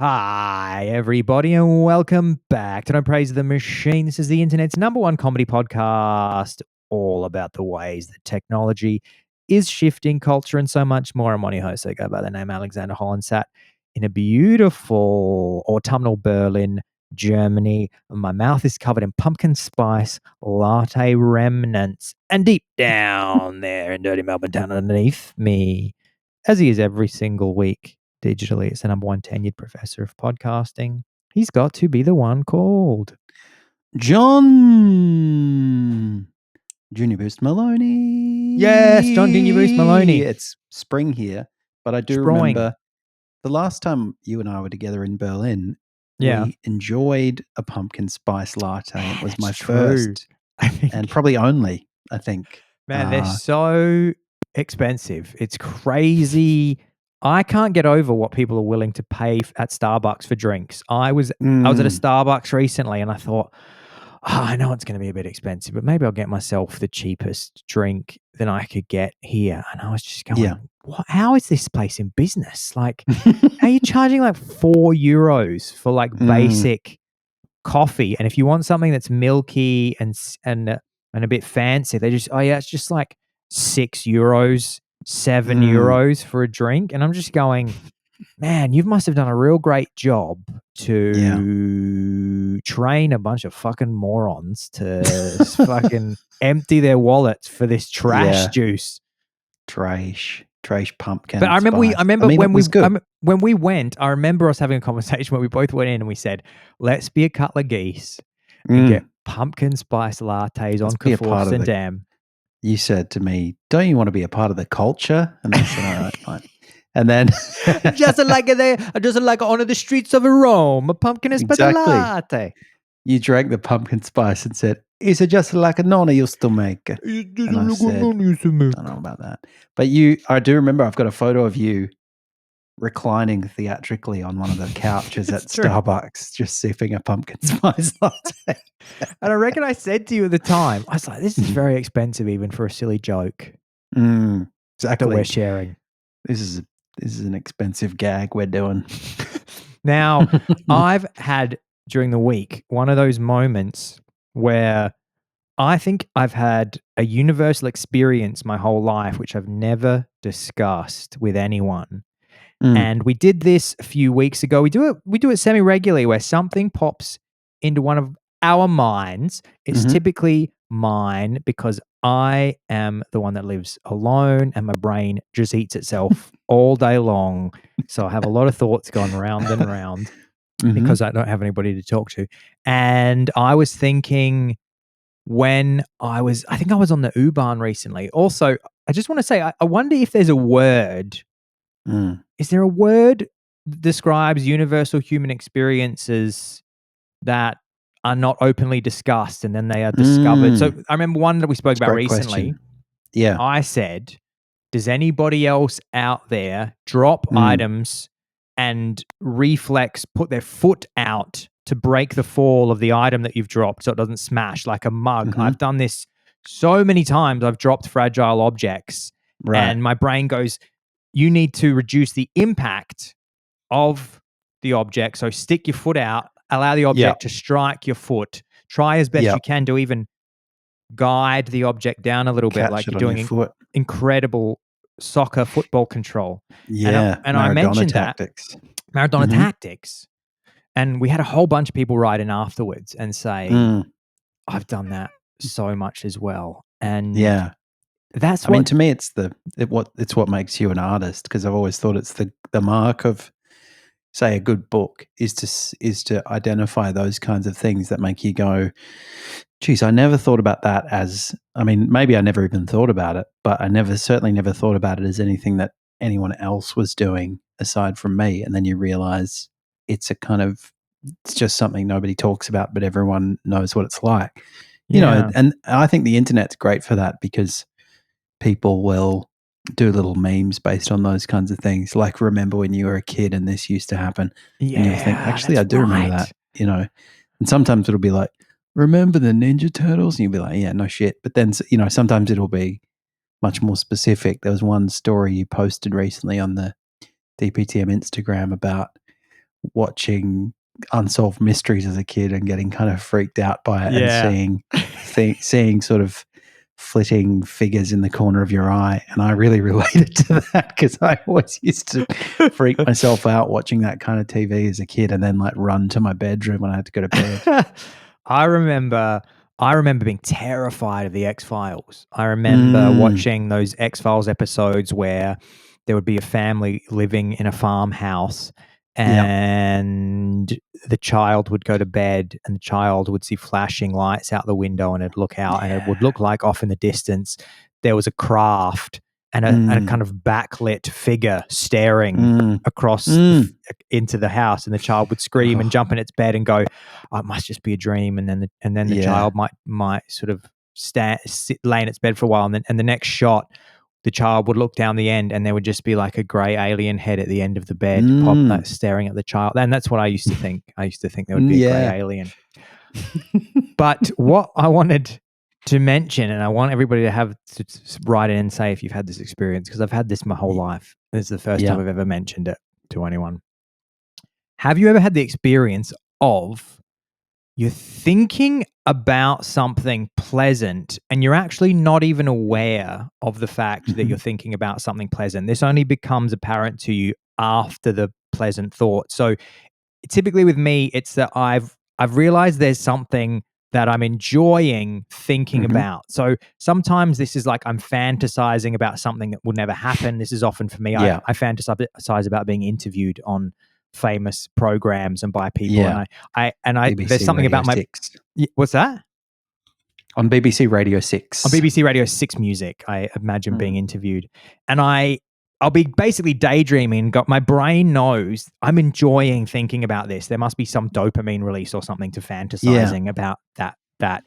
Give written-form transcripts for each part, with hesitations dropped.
Hi, everybody, and welcome back to No Praise of the Machine. This is the internet's #1 comedy podcast, all about the ways that technology is shifting culture and so much more. I'm one of your hosts. I go by the name Alexander Holland, sat in a beautiful autumnal Berlin, Germany. My mouth is covered in pumpkin spice latte remnants, and deep down there in dirty Melbourne town underneath me, as he is every single week digitally, it's the #1 tenured professor of podcasting. He's got to be the one called John Junior Boost Maloney. Yes, John Junior Boost Maloney. It's spring here, but I do Sproing. remember the last time you and I were together in Berlin, we enjoyed a pumpkin spice latte. It was my first and probably only, I think. Man, they're so expensive. It's crazy. I can't get over what people are willing to pay at Starbucks for drinks. I was at a Starbucks recently and I thought, I know it's going to be a bit expensive, but maybe I'll get myself the cheapest drink than I could get here. And I was just going, how is this place in business? Like, are you charging like €4 for like basic coffee? And if you want something that's milky and a bit fancy, they just, it's just like €6, €7 for a drink. And I'm just going, man, you must have done a real great job to train a bunch of fucking morons to fucking empty their wallets for this trash juice. Trash pumpkin. But I remember when we went, I remember us having a conversation where we both went in and we said, let's be a couple of geese and get pumpkin spice lattes on Amsterdam. You said to me, don't you want to be a part of the culture? And I said, all right, fine. And then just like on the streets of Rome, a pumpkin spice latte. You drank the pumpkin spice and said, is it just like a nonna used to make? And I said, I don't know about that. But I do remember I've got a photo of you reclining theatrically on one of the couches at Starbucks, just sipping a pumpkin spice latte. And I reckon I said to you at the time, I was like, this is very expensive even for a silly joke. Exactly. That we're sharing. This is an expensive gag we're doing. Now, I've had during the week one of those moments where I think I've had a universal experience my whole life, which I've never discussed with anyone. And we did this a few weeks ago. We do it semi-regularly where something pops into one of our minds. It's typically mine because I am the one that lives alone and my brain just eats itself all day long. So I have a lot of thoughts going round and round because I don't have anybody to talk to. And I was thinking I think I was on the U-Bahn recently. Also, I just want to say, I wonder if there's a word. Is there a word that describes universal human experiences that are not openly discussed and then they are discovered? So I remember one that we spoke about recently. Question. Yeah. I said, does anybody else out there drop items and put their foot out to break the fall of the item that you've dropped so it doesn't smash like a mug? I've done this so many times. I've dropped fragile objects and my brain goes, you need to reduce the impact of the object. So stick your foot out, allow the object to strike your foot. Try as best you can to even guide the object down a little bit, like you're doing incredible soccer football control. Yeah. And I mentioned tactics. Maradona tactics. And we had a whole bunch of people write in afterwards and say, I've done that so much as well. And I mean, to me, it's what makes you an artist, because I've always thought it's the mark of, say, a good book is to identify those kinds of things that make you go, geez, I never thought about that as, I mean, maybe I never even thought about it, but I certainly never thought about it as anything that anyone else was doing aside from me. And then you realize it's just something nobody talks about, but everyone knows what it's like. You know, and I think the internet's great for that because people will do little memes based on those kinds of things. Like, remember when you were a kid and this used to happen? Yeah, and you'll think, actually, I do remember that, you know. And sometimes it'll be like, remember the Ninja Turtles? And you'll be like, yeah, no shit. But then, you know, sometimes it'll be much more specific. There was one story you posted recently on the DPTM Instagram about watching Unsolved Mysteries as a kid and getting kind of freaked out by it, and seeing sort of flitting figures in the corner of your eye. And I really related to that because I always used to freak myself out watching that kind of TV as a kid, and then like run to my bedroom when I had to go to bed. I remember being terrified of the X-Files. I remember watching those X-Files episodes where there would be a family living in a farmhouse, and the child would go to bed, and the child would see flashing lights out the window, and it'd look out, and it would look like off in the distance there was a craft and a kind of backlit figure staring across into the house, and the child would scream and jump in its bed and go, "Oh, it must just be a dream." And then the child might sort of lay in its bed for a while, and the next shot, the child would look down the end, and there would just be like a grey alien head at the end of the bed, staring at the child. And that's what I used to think. I used to think there would be a grey alien. But what I wanted to mention, and I want everybody to have to write in and say if you've had this experience, because I've had this my whole life. This is the first time I've ever mentioned it to anyone. Have you ever had the experience of you're thinking about something pleasant and you're actually not even aware of the fact that you're thinking about something pleasant? This only becomes apparent to you after the pleasant thought. So typically with me, it's that I've realized there's something that I'm enjoying thinking about. So sometimes this is like I'm fantasizing about something that will never happen. This is often for me. I fantasize about being interviewed on famous programs and by people. And I BBC there's something Radio about my 6. What's that? On BBC Radio 6. On BBC Radio 6 Music, I imagine being interviewed. And I'll be basically daydreaming. My brain knows I'm enjoying thinking about this. There must be some dopamine release or something to fantasizing about that.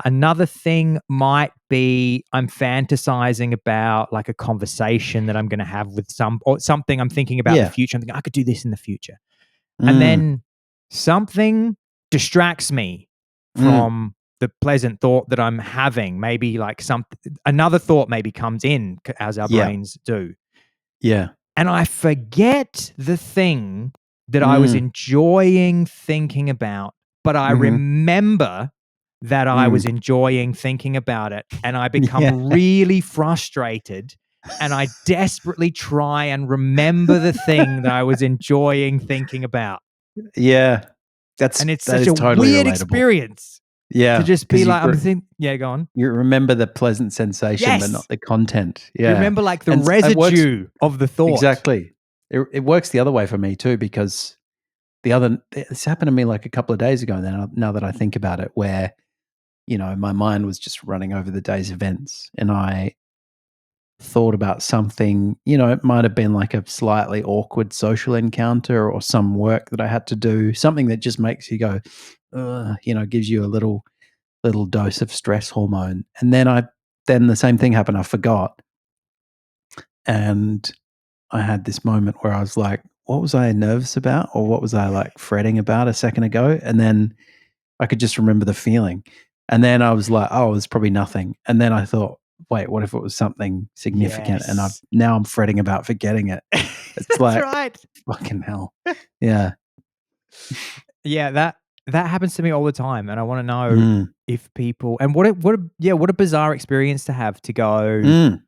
Another thing might be I'm fantasizing about like a conversation that I'm going to have with something I'm thinking about in the future. I'm thinking I could do this in the future. And then something distracts me from the pleasant thought that I'm having. Maybe like another thought maybe comes in, as our brains do. Yeah. And I forget the thing that I was enjoying thinking about, but I remember that I was enjoying thinking about it, and I become really frustrated, and I desperately try and remember the thing that I was enjoying thinking about. Yeah. And it's such a totally weird relatable. experience. Yeah. To just be like, go on. You remember the pleasant sensation, but not the content. Yeah. You remember like the residue of the thought. Exactly. It works the other way for me too, because this happened to me like a couple of days ago now that I think about it, where, my mind was just running over the day's events, and I thought about something, it might have been like a slightly awkward social encounter or some work that I had to do, something that just makes you go, gives you a little dose of stress hormone. And then the same thing happened. I forgot. And I had this moment where I was like, what was I nervous about? Or what was I like fretting about a second ago? And then I could just remember the feeling. And then I was like, oh, it's probably nothing. And then I thought, wait, what if it was something significant? And now I'm fretting about forgetting it. It's That's like, right. Fucking hell. Yeah. Yeah, that happens to me all the time, and I want to know if people, and what a bizarre experience to have, to go,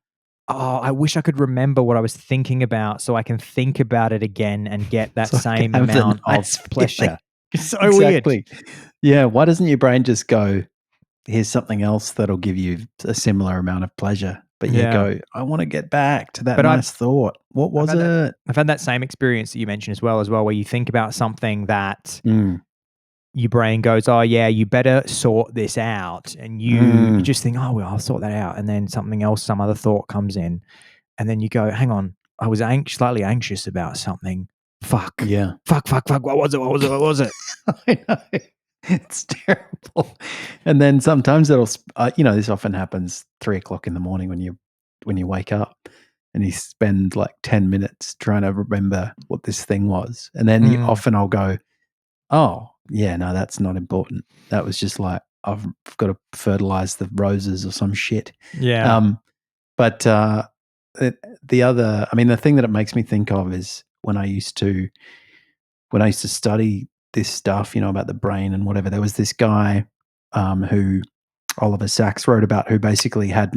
oh, I wish I could remember what I was thinking about so I can think about it again and get that same amount of pleasure. It's so weird. Yeah, why doesn't your brain just go, here's something else that'll give you a similar amount of pleasure? But you go, I want to get back to that nice thought. What was it? I've had that same experience that you mentioned as well, where you think about something that your brain goes, oh yeah, you better sort this out. And you just think, oh, well, I'll sort that out. And then some other thought comes in. And then you go, hang on, I was slightly anxious about something. Fuck. Yeah. Fuck. What was it? I know. It's terrible. And then sometimes this often happens 3:00 in the morning when you wake up, and you spend like 10 minutes trying to remember what this thing was. And then I'll go, oh yeah, no, that's not important. That was just like, I've got to fertilize the roses or some shit. Yeah. But the thing that it makes me think of is when I used to when I used to study this stuff, about the brain and whatever, there was this guy who Oliver Sacks wrote about, who basically had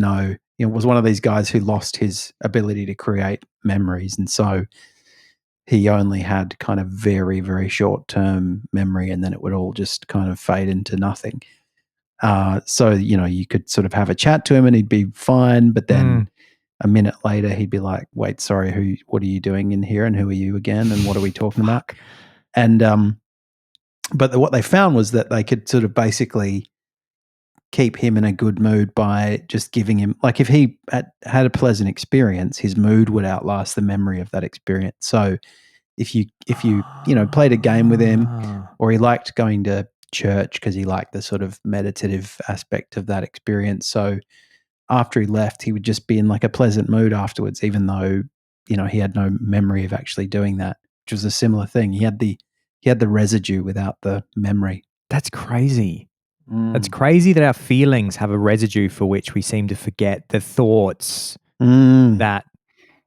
was one of these guys who lost his ability to create memories. And so he only had kind of very, very short-term memory, and then it would all just kind of fade into nothing. So, you could sort of have a chat to him and he'd be fine, but then a minute later he'd be like, wait, sorry, what are you doing in here? And who are you again? And what are we talking about? And, but what they found was that they could sort of basically keep him in a good mood by just giving him, like, if he had a pleasant experience, his mood would outlast the memory of that experience. So if you played a game with him, or he liked going to church because he liked the sort of meditative aspect of that experience, so after he left, he would just be in like a pleasant mood afterwards, even though he had no memory of actually doing that, which was a similar thing. He had the residue without the memory. That's crazy. It's crazy that our feelings have a residue for which we seem to forget the thoughts that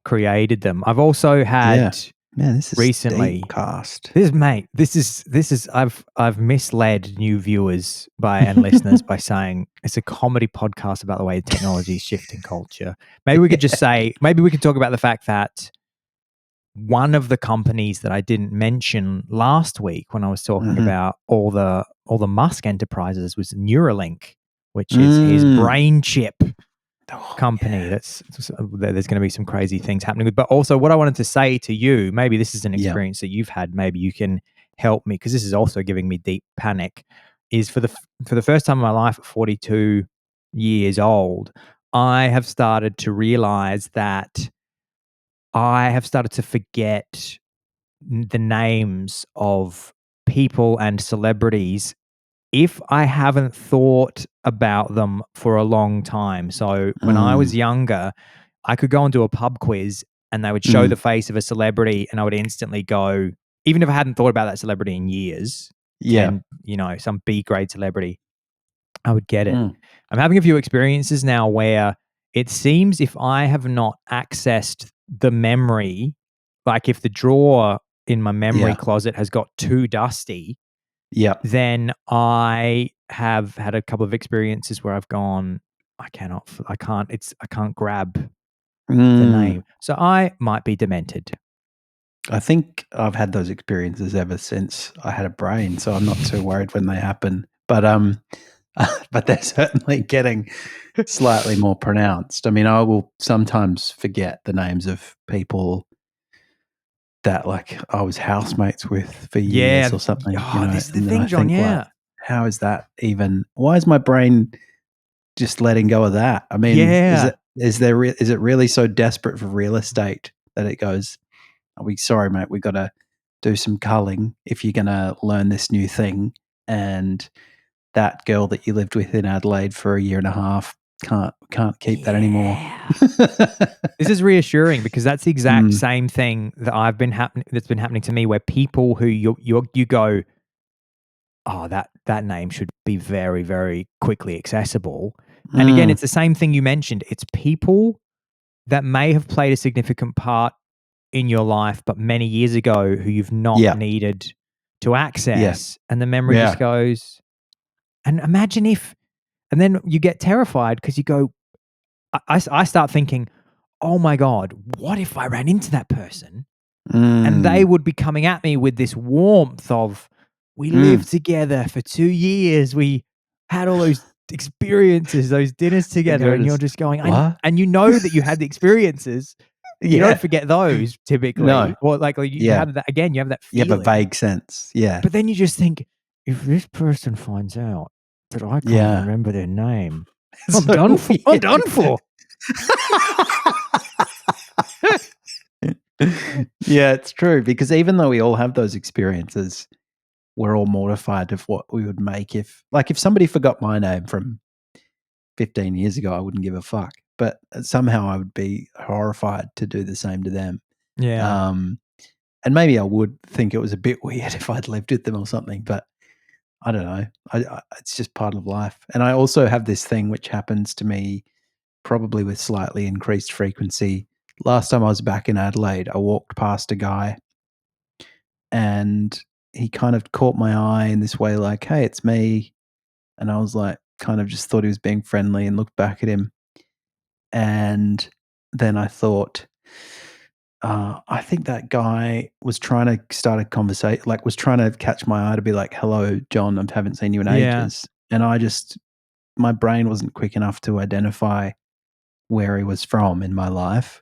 created them. I've also had this is recently deep cast. This is I've misled new viewers and listeners by saying it's a comedy podcast about the way technology is shifting culture. Maybe we could just say, maybe we could talk about the fact that one of the companies that I didn't mention last week when I was talking about all the Musk enterprises was Neuralink, which is his brain chip company. There's going to be some crazy things happening with. But also, what I wanted to say to you, maybe this is an experience that you've had. Maybe you can help me, because this is also giving me deep panic. Is for the first time in my life at 42 years old, I have started to realize that I have started to forget the names of people and celebrities if I haven't thought about them for a long time. So when I was younger, I could go and do a pub quiz and they would show the face of a celebrity and I would instantly go, even if I hadn't thought about that celebrity in years, and some B grade celebrity, I would get it. I'm having a few experiences now where it seems if I have not accessed the memory, like if the drawer in my memory closet has got too dusty, then I have had a couple of experiences where I've gone, I can't grab the name. So I might be demented. I think I've had those experiences ever since I had a brain, so I'm not too worried when they happen. But but they're certainly getting slightly more pronounced. I mean, I will sometimes forget the names of people that like I was housemates with for years or something. This is the and then thing, I John. think, like, how is that even? Why is my brain just letting go of that? I mean, is it really so desperate for real estate that it goes, sorry, mate, we got to do some culling if you're going to learn this new thing, and that girl that you lived with in Adelaide for a year and a half can't keep that anymore. This is reassuring because that's the exact same thing that that's been happening to me, where people who you go, oh, that name should be very, very quickly accessible. And again, it's the same thing you mentioned. It's people that may have played a significant part in your life, but many years ago, who you've not needed to access. And the memory just goes, and imagine if, and then you get terrified because you go, I start thinking, oh my God, what if I ran into that person and they would be coming at me with this warmth of, we lived together for 2 years. We had all those experiences, those dinners together. And you're just going, and you know that you had the experiences. You don't forget those typically. No. Or like you have that, again, you have that feeling. You have a vague sense. Yeah. But then you just think, if this person finds out that I can't remember their name, I'm done for. I'm done for. Yeah, it's true, because even though we all have those experiences, we're all mortified of what we would make if somebody forgot my name from 15 years ago. I wouldn't give a fuck, but somehow I would be horrified to do the same to them. Yeah. And maybe I would think it was a bit weird if I'd lived with them or something, but I don't know. It's just part of life. And I also have this thing which happens to me probably with slightly increased frequency. Last time I was back in Adelaide, I walked past a guy and he kind of caught my eye in this way, like, "Hey, it's me." And I was like, kind of just thought he was being friendly and looked back at him. And then I thought, I think that guy was trying to start a conversation, like was trying to catch my eye to be like, "Hello, John, I haven't seen you in Yeah. ages." And my brain wasn't quick enough to identify where he was from in my life.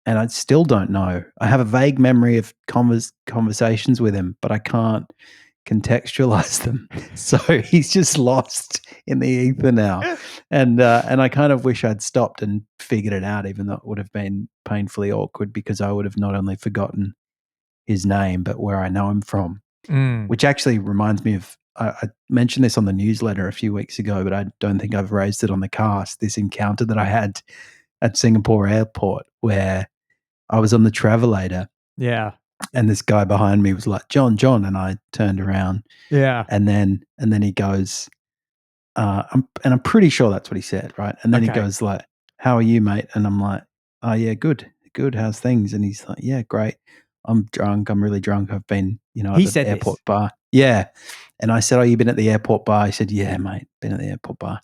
And I still don't know. I have a vague memory of conversations with him, but I can't contextualize them. So he's just lost in the ether now. And I kind of wish I'd stopped and figured it out, even though it would have been painfully awkward because I would have not only forgotten his name, but where I know him from. Mm. Which actually reminds me of, I mentioned this on the newsletter a few weeks ago, but I don't think I've raised it on the cast. This encounter that I had at Singapore airport where I was on the travelator Yeah. and this guy behind me was like, "John, John," and I turned around Yeah. and then he goes, I'm pretty sure that's what he said, right? And then he Okay. goes like, "How are you, mate?" And I'm like, "Oh yeah, good, good. How's things?" And he's like, "Yeah, great. I'm drunk. I'm really drunk. I've been, at He the said airport this. bar." Yeah. And I said, "Oh, you been at the airport bar?" He said, "Yeah, mate, been at the airport bar."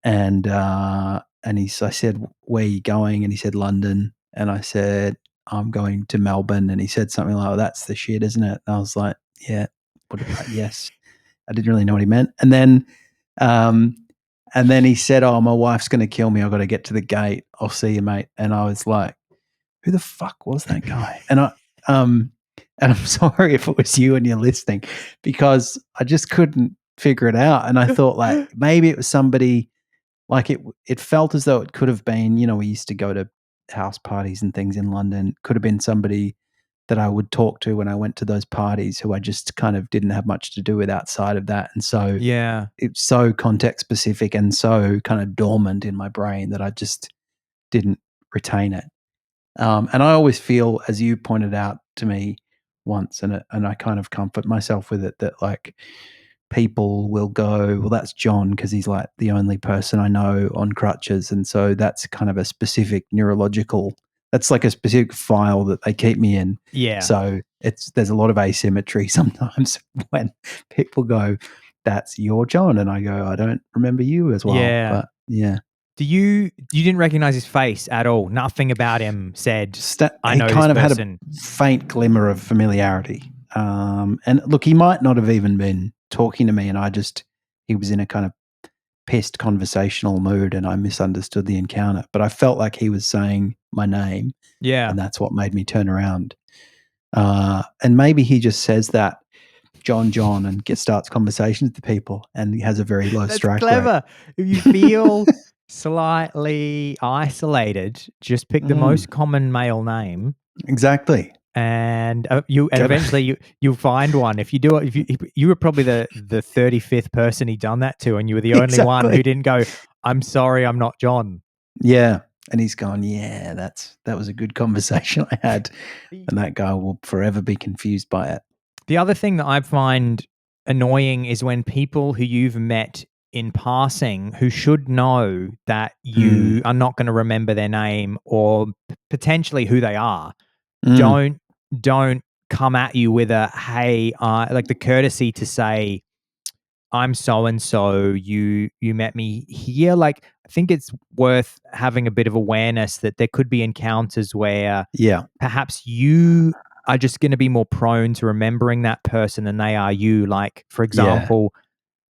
And I said, "Where are you going?" And he said, "London." And I said, "I'm going to Melbourne." And he said something like, "Oh, that's the shit, isn't it?" And I was like, "Yeah, yes." I didn't really know what he meant. Um, and then he said, "Oh, my wife's going to kill me. I've got to get to the gate. I'll see you, mate." And I was like, "Who the fuck was that guy?" And I'm sorry if it was you and you're listening, because I just couldn't figure it out. And I thought like maybe it was somebody, like it felt as though it could have been, we used to go to house parties and things in London. Could have been somebody that I would talk to when I went to those parties who I just kind of didn't have much to do with outside of that. And so Yeah. it's so context specific and so kind of dormant in my brain that I just didn't retain it. And I always feel, as you pointed out to me once, and I kind of comfort myself with it, that like people will go, "Well, that's John because he's like the only person I know on crutches," and so that's kind of a specific neurological. That's like a specific file that they keep me in. Yeah. So there's a lot of asymmetry sometimes when people go, "That's your John," and I go, "I don't remember you as well," Yeah. but yeah. You didn't recognize his face at all. Nothing about him said, I He know this kind of had a person. faint glimmer of familiarity. And look, he might not have even been talking to me, and he was in a kind of pissed conversational mood, and I misunderstood the encounter. But I felt like he was saying my name, Yeah. and that's what made me turn around. And maybe he just says that, "John, John," and starts conversations with people, and he has a very low That's strike rate. clever. If you feel slightly isolated, just pick the most common male name, Exactly. and eventually you'll find one. If you do it, if you were probably the 35th person he'd done that to, and you were the only one who Exactly. didn't go, "I'm sorry, I'm not John." Yeah. And he's gone, "Yeah, that was a good conversation I had." And that guy will forever be confused by it. The other thing that I find annoying is when people who you've met in passing, who should know that you are not going to remember their name or potentially who they are, Mm. don't come at you with a, "Hey," like the courtesy to say, "I'm so and so. You met me here." Like, I think it's worth having a bit of awareness that there could be encounters where Yeah. perhaps you are just going to be more prone to remembering that person than they are you. Like, for Yeah. example,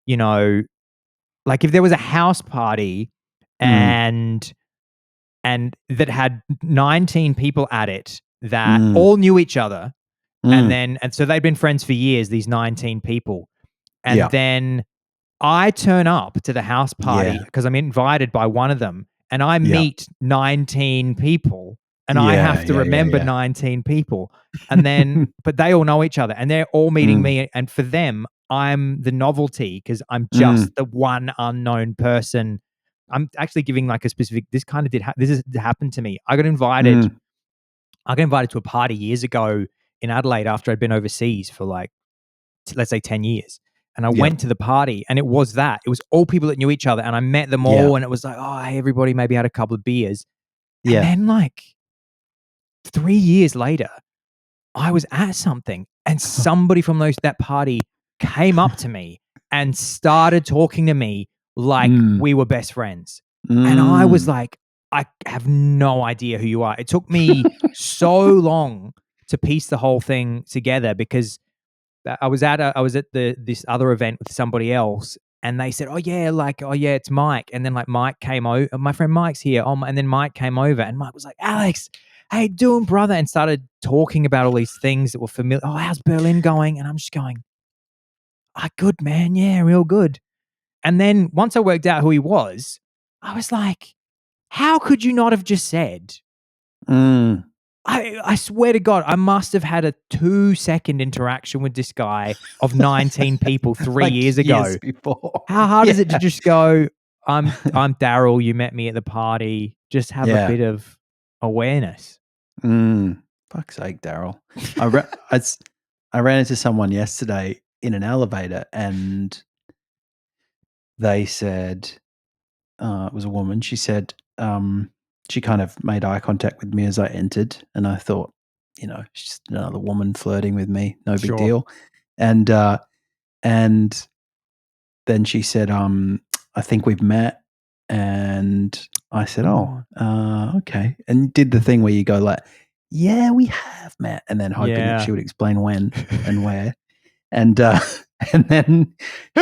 you know, like if there was a house party Mm. and that had 19 people at it that Mm. all knew each other, Mm. and so they'd been friends for years, these 19 people. And Yeah. then I turn up to the house party Yeah. because I'm invited by one of them, and I Yeah. meet 19 people, and I Yeah. have to Yeah. Yeah. remember Yeah. 19 people. And then, but they all know each other, and they're all meeting Mm. me. And for them, I'm the novelty because I'm Mm. just the one unknown person. I'm actually giving like a specific. This kind of this has happened to me. Mm. I got invited to a party years ago in Adelaide after I'd been overseas for like, let's say 10 years. And I Yeah. went to the party, and it was all people that knew each other, and I met them Yeah. all, and it was like, "Oh, hey, everybody maybe had a couple of beers." And Yeah. then like 3 years later, I was at something And somebody from that party came up to me and started talking to me like we were best friends. And I was like, I have no idea who you are. It took me so long to piece the whole thing together because I was at this other event with somebody else, and they said, "Oh yeah, it's Mike." And then like Mike came over. My friend Mike's here. And then Mike came over, and Mike was like, "Alex, how you doing, brother?" And started talking about all these things that were familiar. "Oh, how's Berlin going?" And I'm just going, good, man. Yeah, real good." And then once I worked out who he was, I was like, how could you not have just said? I swear to God, I must have had a 2-second interaction with this guy of 19 people 3 Like years ago. years before. How hard is it to just go, I'm Daryl, you met me at the party. Just have a bit of awareness. Fuck's sake, Daryl. I ran into someone yesterday in an elevator, and they said, it was a woman. She said, she kind of made eye contact with me as I entered, and I thought, she's just another woman flirting with me, no big deal. And then she said, I think we've met. And I said, okay. And did the thing where you go like, yeah, we have met, and then hoping that she would explain when and where. And then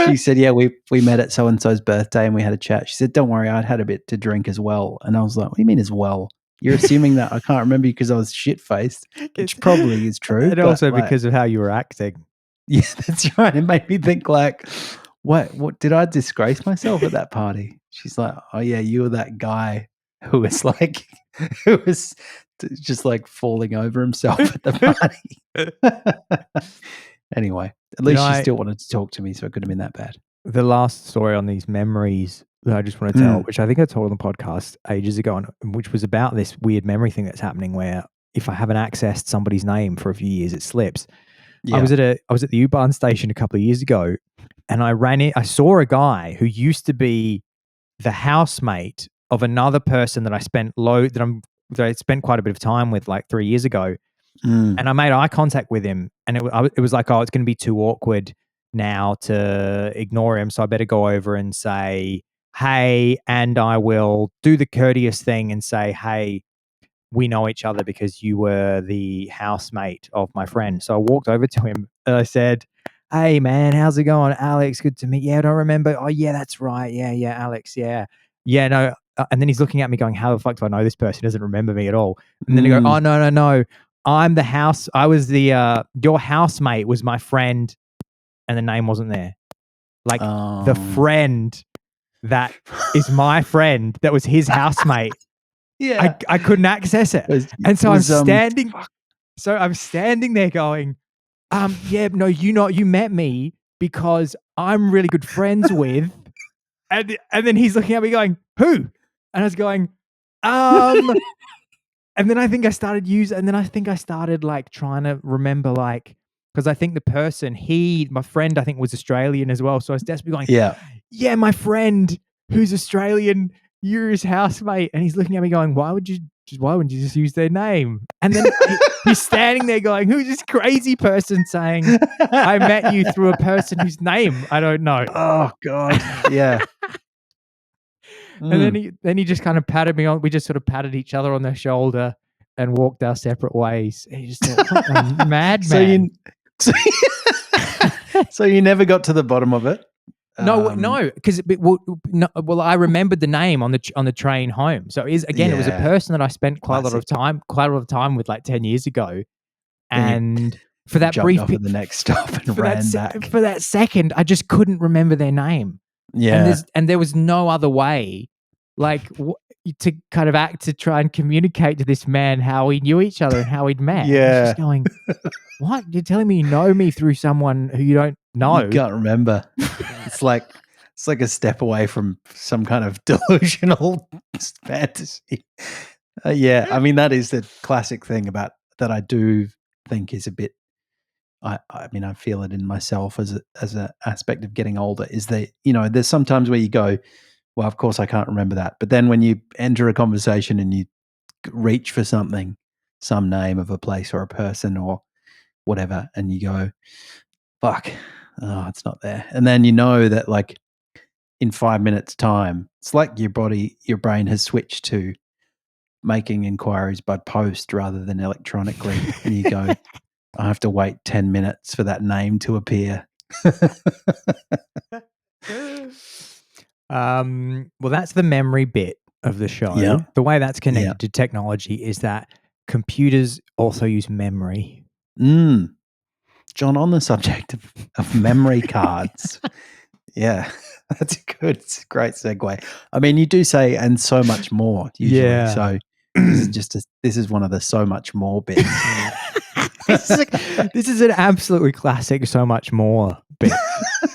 she said, yeah, we met at so-and-so's birthday and we had a chat. She said, don't worry, I'd had a bit to drink as well. And I was like, what do you mean as well? You're assuming that I can't remember you because I was shit-faced, which probably is true. And also because of how you were acting. Yeah, that's right. It made me think like, what did I disgrace myself at that party? She's like, oh yeah, you were that guy who was just like falling over himself at the party. Anyway, at least she still wanted to talk to me, so it couldn't have been that bad. The last story on these memories that I just want to tell, which I think I told on the podcast ages ago, which was about this weird memory thing that's happening where if I haven't accessed somebody's name for a few years, it slips. Yeah. I was at the U-Bahn station a couple of years ago, and I saw a guy who used to be the housemate of another person that I spent quite a bit of time with like 3 years ago. And I made eye contact with him, and it was like, oh, it's going to be too awkward now to ignore him, so I better go over and say, hey, and I will do the courteous thing and say, hey, we know each other because you were the housemate of my friend. So I walked over to him and I said, hey, man, how's it going? Alex, good to meet you. Yeah, I don't remember. Oh, yeah, that's right. Yeah, Alex, yeah. Yeah, no. And then he's looking at me going, how the fuck do I know this person? He doesn't remember me at all. And then he goes, oh, no. I was your housemate was my friend, and the name wasn't there. Like the friend that is my friend that was his housemate. Yeah. I couldn't access it. And so I'm standing. So I'm standing there going, yeah, no, you met me because I'm really good friends with. And then he's looking at me going, who? And I was going, and then I think I started like trying to remember, like, because I think the person, my friend, I think was Australian as well. So I was desperately going, yeah, my friend who's Australian, you're his housemate. And he's looking at me going, why wouldn't you just use their name? And then he's standing there going, who's this crazy person saying, I met you through a person whose name I don't know. Oh God. Yeah. And then he just kind of patted me on. We just sort of patted each other on the shoulder and walked our separate ways. And he just thought, what a madman. So you never got to the bottom of it? No, because I remembered the name on the train home. So it was a person that I spent quite a lot of time with like 10 years ago. And for that brief off at the next stop and ran back. For that second, I just couldn't remember their name. Yeah. And there was no other way, like, to kind of to try and communicate to this man how we knew each other and how we'd met. Yeah. I was just going, what? You're telling me you know me through someone who you don't know? You can't remember. It's like a step away from some kind of delusional fantasy. Yeah, I mean, that is the classic thing about that I do think is a bit, I mean, I feel it in myself as an aspect of getting older, is that, there's sometimes where you go, well, of course I can't remember that. But then when you enter a conversation and you reach for something, some name of a place or a person or whatever, and you go, fuck, oh, it's not there. And then you know that like in 5 minutes time, it's like your brain has switched to making inquiries by post rather than electronically. And you go, I have to wait 10 minutes for that name to appear. Well, that's the memory bit of the show. Yeah. The way that's connected to technology is that computers also use memory. John, on the subject of memory cards, yeah, it's a great segue. I mean, you do say, and so much more usually. Yeah. So this is one of the so much more bits. This is an absolutely classic so much more bit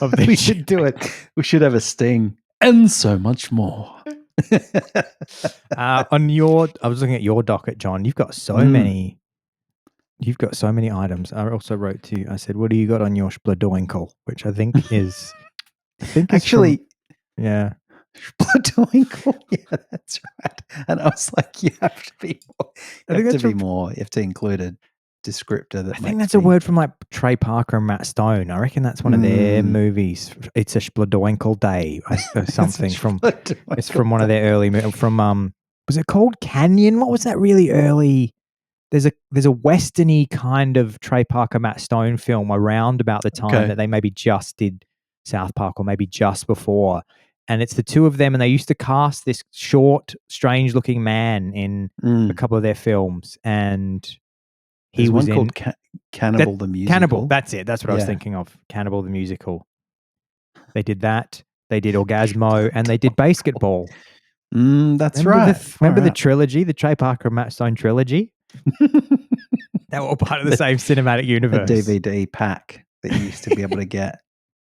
of the We should do it. We should have a sting and so much more. I was looking at your docket, John. You've got so many. You've got so many items. I also wrote to you. I said, "What do you got on your spladoinkle?" Which I think is actually, yeah, spladoinkle. Yeah, that's right. And I was like, you have to be more. You have to include a descriptor that I think that's a word from like Trey Parker and Matt Stone. I reckon that's one of their movies. It's a spladoinkle day or something from. It's from one of their early from was it called Canyon? What was that really early? There's a westerny kind of Trey Parker Matt Stone film around about the time that they maybe just did South Park or maybe just before, and it's the two of them, and they used to cast this short, strange-looking man in a couple of their films, and he was one called Cannibal the Musical. Cannibal, that's it. That's what I was thinking of. Cannibal the Musical. They did that. They did Orgasmo, and they did Basketball. That's right. Remember the trilogy, the Trey Parker and Matt Stone trilogy? They were all part of the same cinematic universe. The DVD pack that you used to be able to get.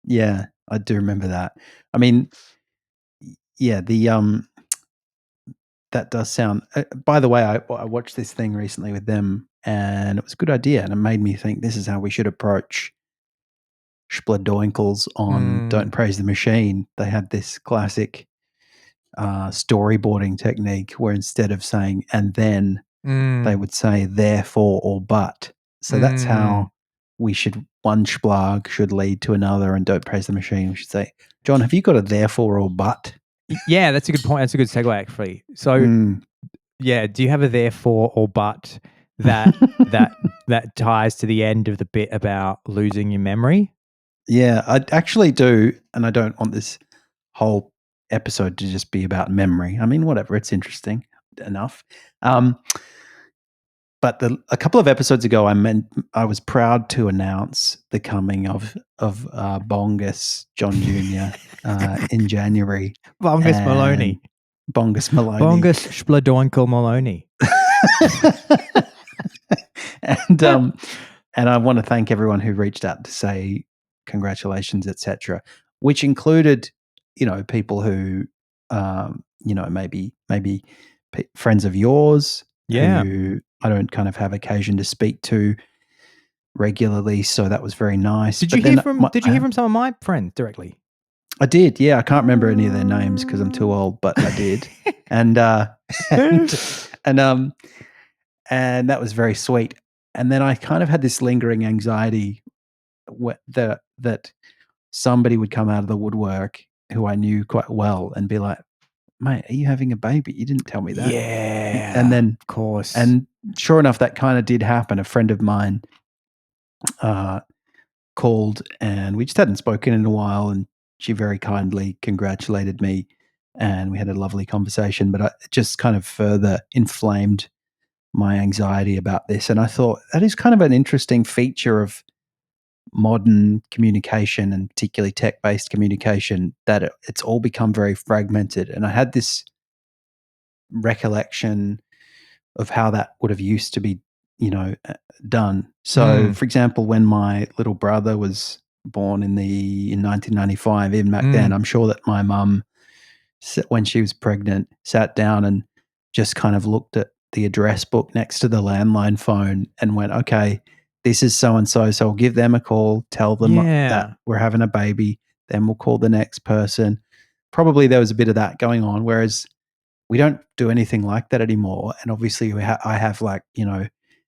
Yeah, I do remember that. I mean, yeah, that does sound. By the way, I watched this thing recently with them, and it was a good idea, and it made me think this is how we should approach spladoinkles on Don't Praise the Machine. They had this classic storyboarding technique where instead of saying and then, they would say therefore or but. So that's how one splag should lead to another, and Don't Praise the Machine. We should say, John, have you got a therefore or but? Yeah, that's a good point. That's a good segue, actually. So, yeah, do you have a therefore or but that ties to the end of the bit about losing your memory? Yeah, I actually do, and I don't want this whole episode to just be about memory. I mean, whatever, it's interesting enough. But a couple of episodes ago, I was proud to announce the coming of Bongus John Jr. In January. Bongus Maloney. Bongus Maloney. Bongus Spladoinkle Maloney. And I want to thank everyone who reached out to say congratulations, etc., which included, people who, maybe friends of yours, who I don't kind of have occasion to speak to regularly. So that was very nice. Did you hear from some of my friends directly? I did. Yeah, I can't remember any of their names because I'm too old, but I did. and that was very sweet. And then I kind of had this lingering anxiety that somebody would come out of the woodwork who I knew quite well and be like, mate, are you having a baby? You didn't tell me that. Yeah. And then, of course. And sure enough, that kind of did happen. A friend of mine called, and we just hadn't spoken in a while, and she very kindly congratulated me, and we had a lovely conversation, but it just kind of further inflamed my anxiety about this. And I thought that is kind of an interesting feature of modern communication, and particularly tech-based communication, that it's all become very fragmented. And I had this recollection of how that would have used to be, done. So, for example, when my little brother was born in 1995, even back then, I'm sure that my mum, when she was pregnant, sat down and just kind of looked at the address book next to the landline phone and went, okay, this is so-and-so, so I'll give them a call, tell them that we're having a baby, then we'll call the next person. Probably there was a bit of that going on, whereas we don't do anything like that anymore. And obviously I have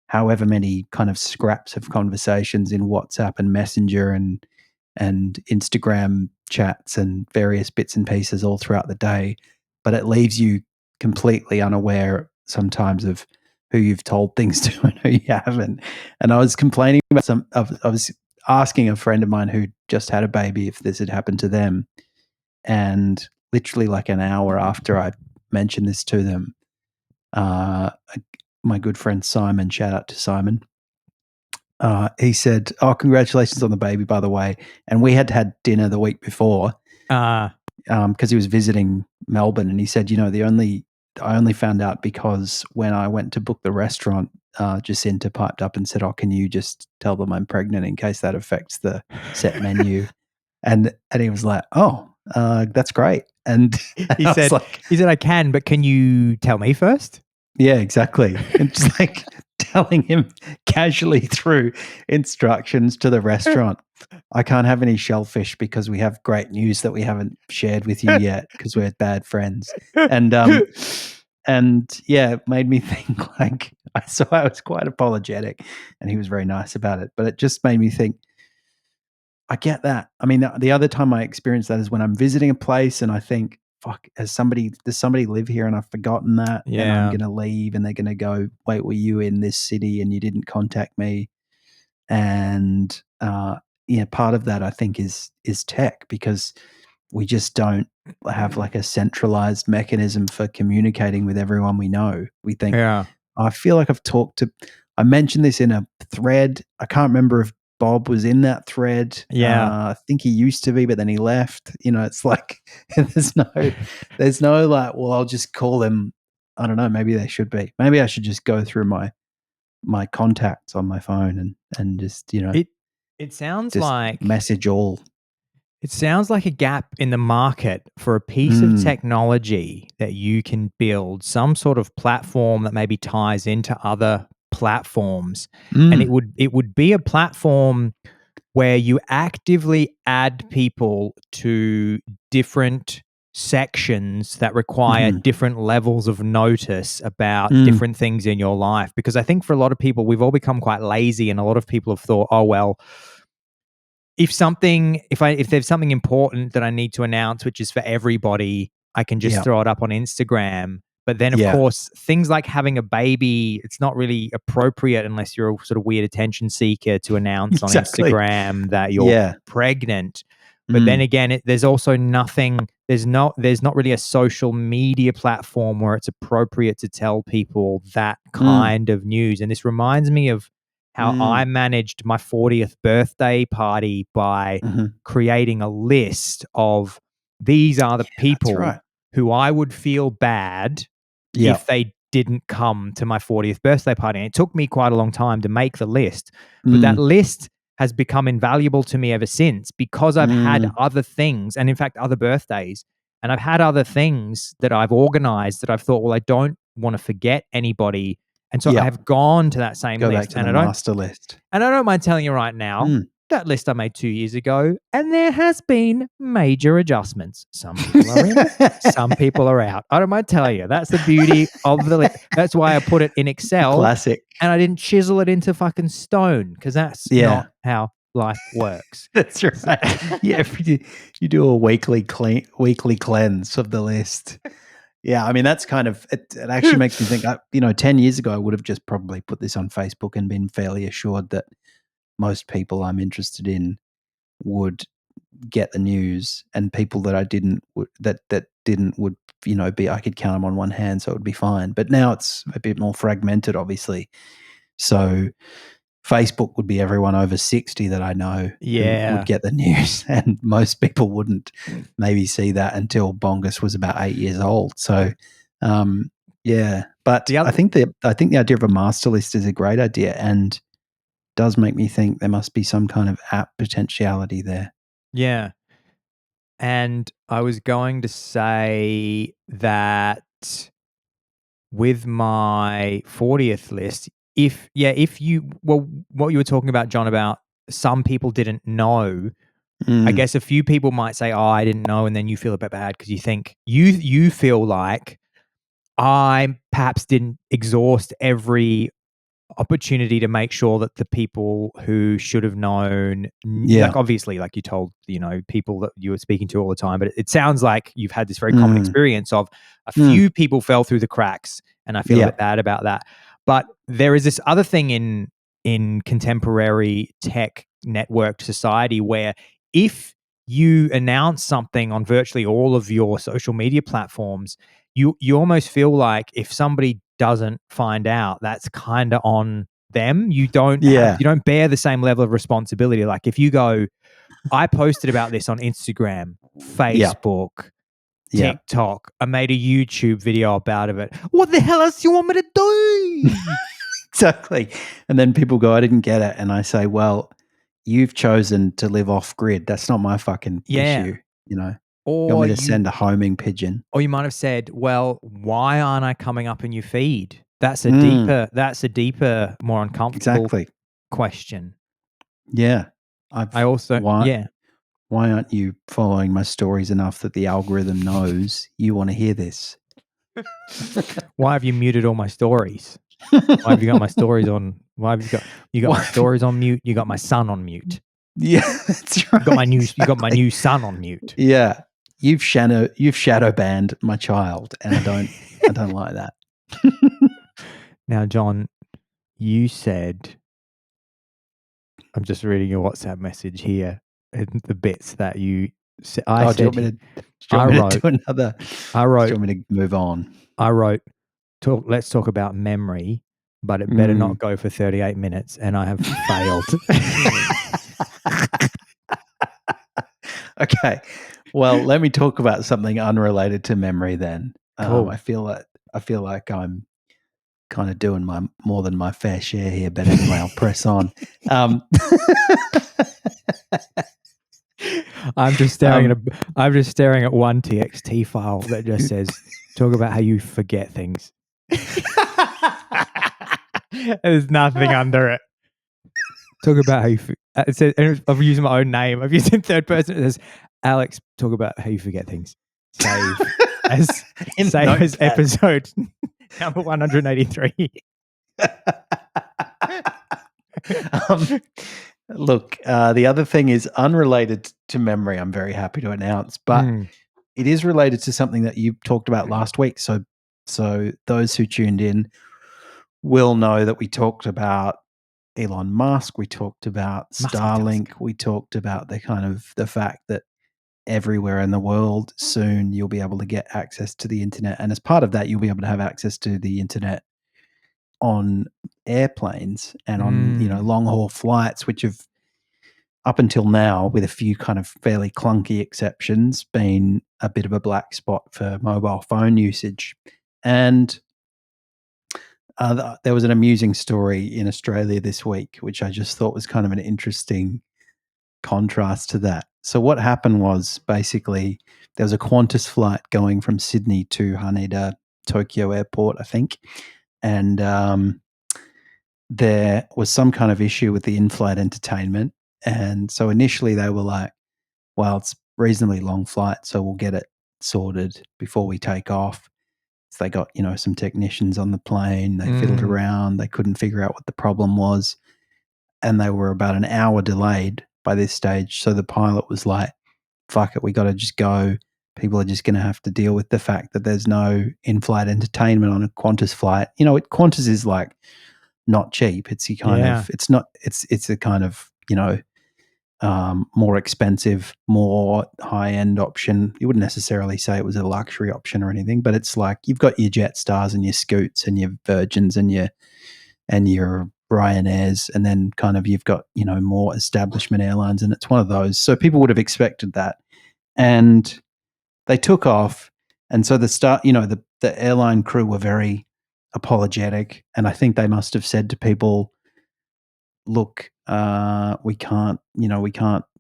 however many kind of scraps of conversations in WhatsApp and Messenger and Instagram chats and various bits and pieces all throughout the day, but it leaves you completely unaware sometimes of who you've told things to and who you haven't. And I was complaining about I was asking a friend of mine who just had a baby if this had happened to them, and literally like an hour after I mentioned this to them, my good friend Simon, shout out to Simon, he said, "Oh, congratulations on the baby, by the way." And we had dinner the week before because he was visiting Melbourne, and he said, I only found out because when I went to book the restaurant, Jacinta piped up and said, "Oh, can you just tell them I'm pregnant in case that affects the set menu?" And he was like, "Oh, that's great." And he said, "I can, but can you tell me first?" Yeah, exactly. And just like telling him casually through instructions to the restaurant, "I can't have any shellfish because we have great news that we haven't shared with you yet because we're bad friends." And yeah, it made me think like, so I was quite apologetic and he was very nice about it, but it just made me think, I get that. I mean, the other time I experience that is when I'm visiting a place and I think, fuck, does somebody live here and I've forgotten that, and I'm going to leave and they're going to go, "Wait, were you in this city and you didn't contact me?" And part of that I think is tech, because we just don't have like a centralized mechanism for communicating with everyone we know. We think, I feel like I mentioned this in a thread. I can't remember if Bob was in that thread. I think he used to be, but then he left. It's like there's no like, well, I'll just call them. I don't know. Maybe they should be. Maybe I should just go through my contacts on my phone and just it sounds just like message all. It sounds like a gap in the market for a piece of technology that you can build some sort of platform that maybe ties into other platforms. And it would be a platform where you actively add people to different sections that require different levels of notice about different things in your life. Because I think for a lot of people, we've all become quite lazy, and a lot of people have thought, "Oh, well, if there's something important that I need to announce, which is for everybody, I can just throw it up on Instagram." But then, of course, things like having a baby, it's not really appropriate unless you're a sort of weird attention seeker to announce on Instagram that you're pregnant. But then again, there's also nothing. There's not really a social media platform where it's appropriate to tell people that kind of news. And this reminds me of how I managed my 40th birthday party by creating a list of, these are the people who I would feel bad if they didn't come to my 40th birthday party. And it took me quite a long time to make the list, but that list has become invaluable to me ever since, because I've had other things, and in fact, other birthdays, and I've had other things that I've organized that I've thought, well, I don't want to forget anybody. And so I have gone to that same list. Go back to the master list. And I don't mind telling you right now, that list I made 2 years ago, and there has been major adjustments. Some people are in, some people are out. I don't mind telling you. That's the beauty of the list. That's why I put it in Excel. Classic. And I didn't chisel it into fucking stone, because that's not how life works. That's right. You do a weekly cleanse of the list. Yeah, I mean, that's kind of it. It actually makes me think. 10 years ago, I would have just probably put this on Facebook and been fairly assured that most people I'm interested in would get the news, and people that I didn't would be, I could count them on one hand, so it would be fine. But now it's a bit more fragmented, obviously. So Facebook would be everyone over 60 that I know who would get the news, and most people wouldn't maybe see that until Bongus was about 8 years old. So, but I think the idea of a master list is a great idea, and does make me think there must be some kind of app potentiality there. Yeah. And I was going to say that with my 40th list, what you were talking about, John, about some people didn't know, I guess a few people might say, "Oh, I didn't know," and then you feel a bit bad because you think you feel like I perhaps didn't exhaust every opportunity to make sure that the people who should have known, like obviously, like you told, people that you were speaking to all the time, but it sounds like you've had this very common experience of a few people fell through the cracks, and I feel a bit bad about that. But there is this other thing in contemporary tech networked society where if you announce something on virtually all of your social media platforms, you almost feel like if somebody doesn't find out, that's kind of on them. You don't bear the same level of responsibility. Like if you go, I posted about this on Instagram, Facebook, TikTok, I made a YouTube video about it. What the hell else do you want me to do? Exactly. And then people go, I didn't get it. And I say, well, you've chosen to live off grid. That's not my fucking issue. Or you want me to send a homing pigeon? Or you might have said, well, why aren't I coming up in your feed? That's a deeper, more uncomfortable question. Yeah. Why aren't you following my stories enough that the algorithm knows you want to hear this? Why have you muted all my stories? Why have you got my stories on? Why have you got my stories on mute? You got my son on mute. Yeah, that's right. You got my new son on mute. Yeah. You've shadow banned my child, and I don't like that. Now, John, you said, I'm just reading your WhatsApp message here, and the bits that you said. Do you want me to do another? I wrote. Do you want me to move on? I wrote, let's talk about memory, but it better not go for 38 minutes, and I have failed. Okay. Well, let me talk about something unrelated to memory then. Cool. I feel like I'm kind of doing more than my fair share here, but anyway, I'll press on. I'm just staring at one TXT file that just says, talk about how you forget things. There's nothing under it. Talk about how you it says, I've used my own name. I've used in third person. It says, Alex, talk about how you forget things. Save as episode number 183. Look, the other thing is unrelated to memory, I'm very happy to announce, but it is related to something that you talked about last week. So those who tuned in will know that we talked about Elon Musk, we talked about Starlink, we talked about the fact that everywhere in the world soon you'll be able to get access to the internet, and as part of that you'll be able to have access to the internet on airplanes and on long haul flights, which have up until now, with a few kind of fairly clunky exceptions, been a bit of a black spot for mobile phone usage. And there was an amusing story in Australia this week, which I just thought was kind of an interesting contrast to that. So what happened was basically there was a Qantas flight going from Sydney to Haneda Tokyo Airport, I think, and there was some kind of issue with the in-flight entertainment. And so initially they were like, well, it's a reasonably long flight, so we'll get it sorted before we take off. So they got, some technicians on the plane. They fiddled around. They couldn't figure out what the problem was. And they were about an hour delayed by this stage. So the pilot was like, fuck it, we got to just go. People are just going to have to deal with the fact that there's no in-flight entertainment on a Qantas flight. Qantas is like not cheap. It's a kind of more expensive, more high-end option. You wouldn't necessarily say it was a luxury option or anything, but it's like you've got your Jetsstars and your Scoots and your Virgins and your Ryanairs, and then kind of you've got more establishment airlines, and it's one of those. So people would have expected that, and they took off, and so the airline crew were very apologetic, and I think they must have said to people, look, we can't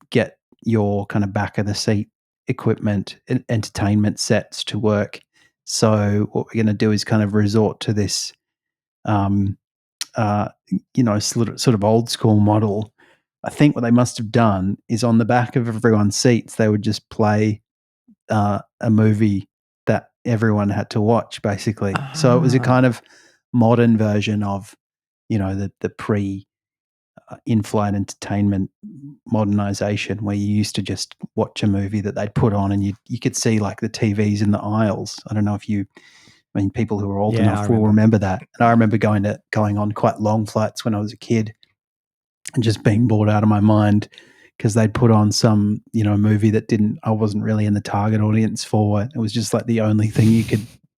get your kind of back of the seat equipment, entertainment sets to work. So what we're going to do is kind of resort to this, sort of old school model. I think what they must have done is on the back of everyone's seats, they would just play a movie that everyone had to watch, basically. So it was a kind of modern version of the pre in-flight entertainment modernization, where you used to just watch a movie that they'd put on and you could see like the TVs in the aisles. I don't know if people who are old enough will remember that. And I remember going on quite long flights when I was a kid and just being bored out of my mind because they'd put on some, movie that I wasn't really in the target audience for. It was just like the only thing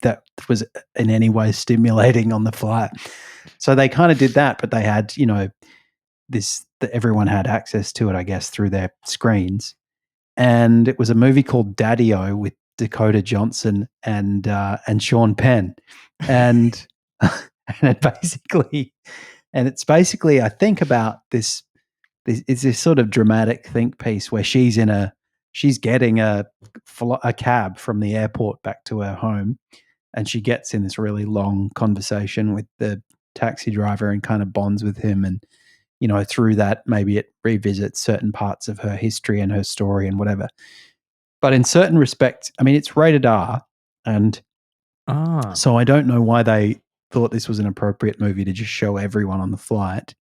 that was in any way stimulating on the flight. So they kind of did that, but they had, that everyone had access to it, I guess, through their screens. And it was a movie called Daddy-O with Dakota Johnson and Sean Penn. And it's basically, I think, about this sort of dramatic think piece where she's getting a cab from the airport back to her home, and she gets in this really long conversation with the taxi driver and kind of bonds with him. And through that, maybe it revisits certain parts of her history and her story and whatever. But in certain respects, I mean, it's rated R, and so I don't know why they thought this was an appropriate movie to just show everyone on the flight.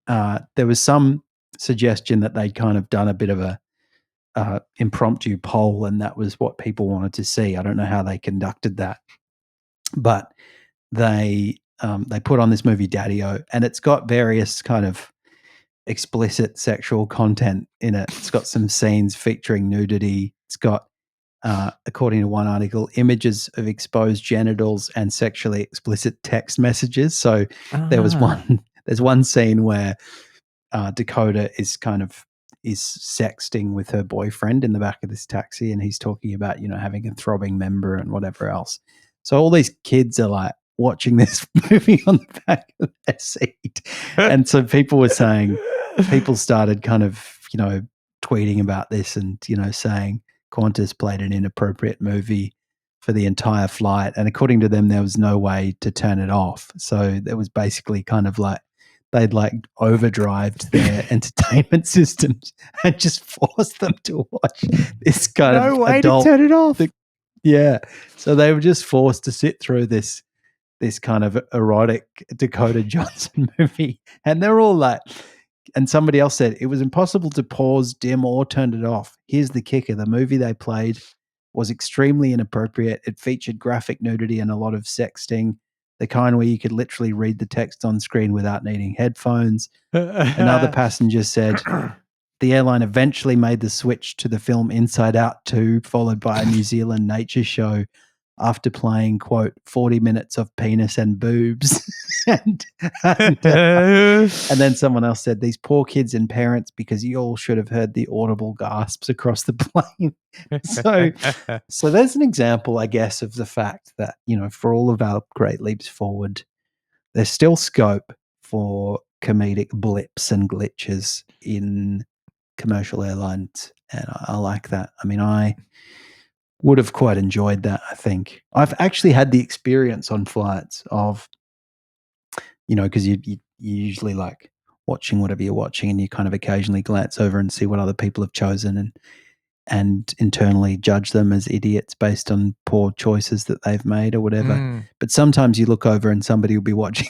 There was some suggestion that they'd kind of done a bit of a impromptu poll, and that was what people wanted to see. I don't know how they conducted that, but they put on this movie Daddy-O, and it's got various kind of explicit sexual content in it. It's got some scenes featuring nudity. It's got, according to one article, images of exposed genitals and sexually explicit text messages. So there's one scene where Dakota is sexting with her boyfriend in the back of this taxi, and he's talking about, having a throbbing member and whatever else. So all these kids are like watching this movie on the back of their seat. And so people started kind of, tweeting about this and, saying Qantas played an inappropriate movie for the entire flight. And according to them, there was no way to turn it off. So it was basically kind of like they'd like overdrived their entertainment systems and just forced them to watch this kind of way adult to turn it off. Yeah. So they were just forced to sit through this kind of erotic Dakota Johnson movie. And they're all like, and somebody else said, it was impossible to pause, dim, or turn it off. Here's the kicker. The movie they played was extremely inappropriate. It featured graphic nudity and a lot of sexting, the kind where you could literally read the text on screen without needing headphones. Another passenger said, the airline eventually made the switch to the film Inside Out 2, followed by a New Zealand nature show after playing, quote, 40 minutes of penis and boobs. and then someone else said, these poor kids and parents, because you all should have heard the audible gasps across the plane. So there's an example, I guess, of the fact that, for all of our great leaps forward, there's still scope for comedic blips and glitches in commercial airlines. And I like that. I mean, I would have quite enjoyed that, I think. I've actually had the experience on flights of, because you usually like watching whatever you're watching, and you kind of occasionally glance over and see what other people have chosen and internally judge them as idiots based on poor choices that they've made or whatever. But sometimes you look over and somebody will be watching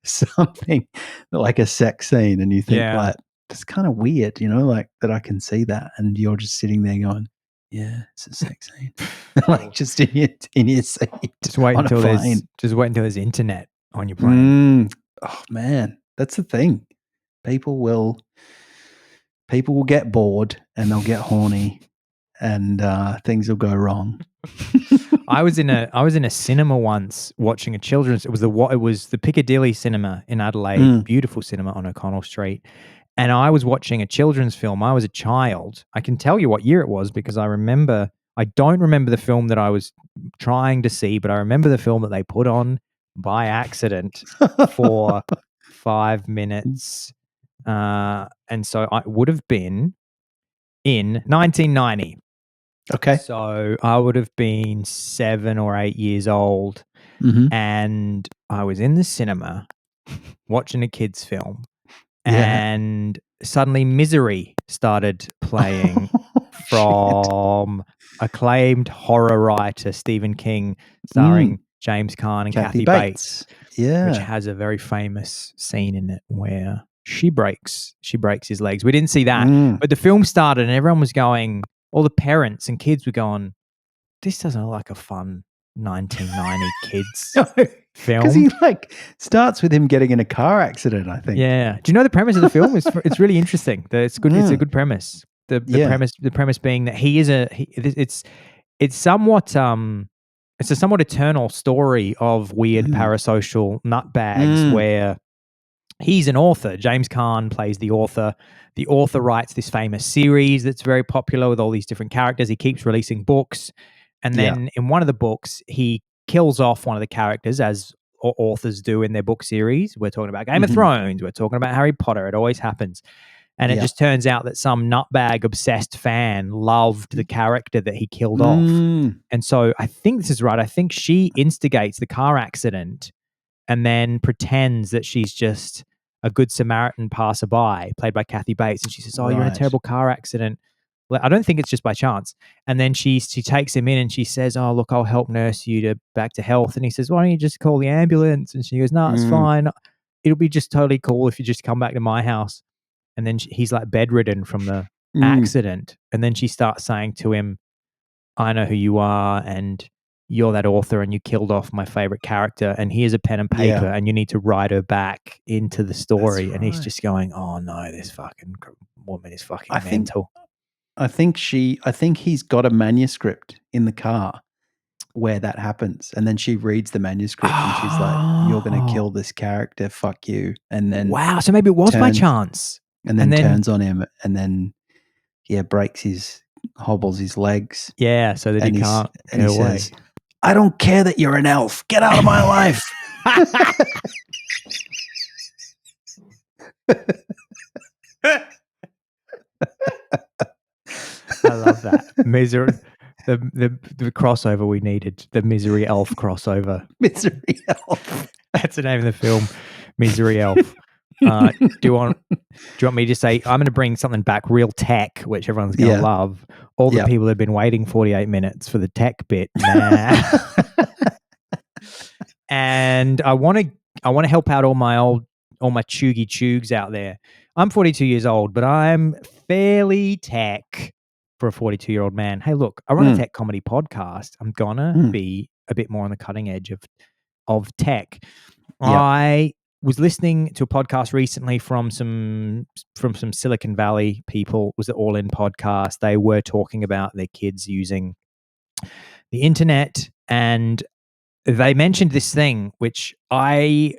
something like a sex scene, and you think, like, it's kind of weird, like that I can see that, and you're just sitting there going, yeah, it's a sex scene. Like just in your seat. Just wait until there's internet on your plane. Oh man, that's the thing. People will get bored and they'll get horny, and things will go wrong. I was in a cinema once watching a children's. It was the Piccadilly Cinema in Adelaide, beautiful cinema on O'Connell Street. And I was watching a children's film. I was a child. I can tell you what year it was because I don't remember the film that I was trying to see, but I remember the film that they put on by accident for 5 minutes. And so I would have been in 1990. Okay. So I would have been 7 or 8 years old. And I was in the cinema watching a kid's film. And suddenly Misery started playing from acclaimed horror writer Stephen King, starring James Caan and Kathy Kathy Bates, Yeah. which has a very famous scene in it where she breaks his legs. We didn't see that, but the film started and everyone was going, all the parents and kids were going, this doesn't look like a fun 1990 kids film. Because he like starts with him getting in a car accident, I think. Yeah. Do you know the premise of the film? It's really interesting. It's good. It's a good premise. The premise being that it's somewhat it's a somewhat eternal story of weird parasocial nutbags where he's an author. James Caan plays the author. The author writes this famous series that's very popular with all these different characters. He keeps releasing books. And then in one of the books, he kills off one of the characters, as authors do in their book series. We're talking about Game of Thrones. We're talking about Harry Potter. It always happens. And it just turns out that some nutbag obsessed fan loved the character that he killed off. And so I think this is right. I think she instigates the car accident and then pretends that she's just a good Samaritan passerby, played by Kathy Bates. And she says, you're in a terrible car accident. I don't think it's just by chance. And then she takes him in and she says, look, I'll help nurse you back to health. And he says, why don't you just call the ambulance? And she goes, no, it's fine. It'll be just totally cool if you just come back to my house. And then he's like bedridden from the accident. And then she starts saying to him, I know who you are and you're that author and you killed off my favorite character. And here's a pen and paper and you need to write her back into the story. And he's just going, oh no, this fucking woman is fucking mental. I think he's got a manuscript in the car where that happens. And then she reads the manuscript and she's like, you're going to kill this character. Fuck you. And then. Wow. So maybe it was by chance. And then turns on him and then, hobbles his legs. Yeah. So that he can't get away. Says, I don't care that you're an elf. Get out of my life. I love that. The crossover we needed, the Misery Elf crossover. Misery Elf. That's the name of the film, Misery Elf. Do you want me to say, I'm going to bring something back real tech, which everyone's going to love. All the people that have been waiting 48 minutes for the tech bit. Nah. And I want to help out all my cheugy-chugs out there. I'm 42 years old, but I'm fairly tech for a 42-year-old man. Hey, look, I run a tech comedy podcast. I'm gonna be a bit more on the cutting edge of tech. I was listening to a podcast recently from some Silicon Valley people. It was the All In podcast. They were talking about their kids using the internet, and they mentioned this thing which it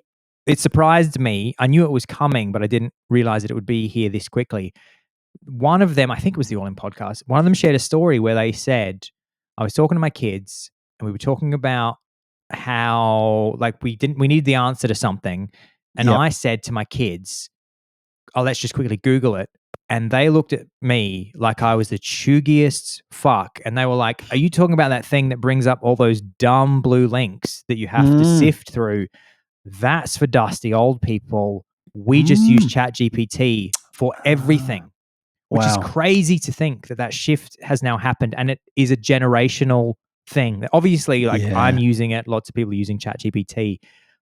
surprised me. I knew it was coming, but I didn't realize that it would be here this quickly. One of them, I think it was the All In podcast, one of them shared a story where they said, I was talking to my kids and we were talking about how we needed the answer to something. And I said to my kids, let's just quickly Google it. And they looked at me like I was the cheugiest fuck. And they were like, are you talking about that thing that brings up all those dumb blue links that you have to sift through? That's for dusty old people. We just use ChatGPT for everything, which is crazy to think that shift has now happened. And it is a generational thing. Obviously, I'm using it. Lots of people are using ChatGPT.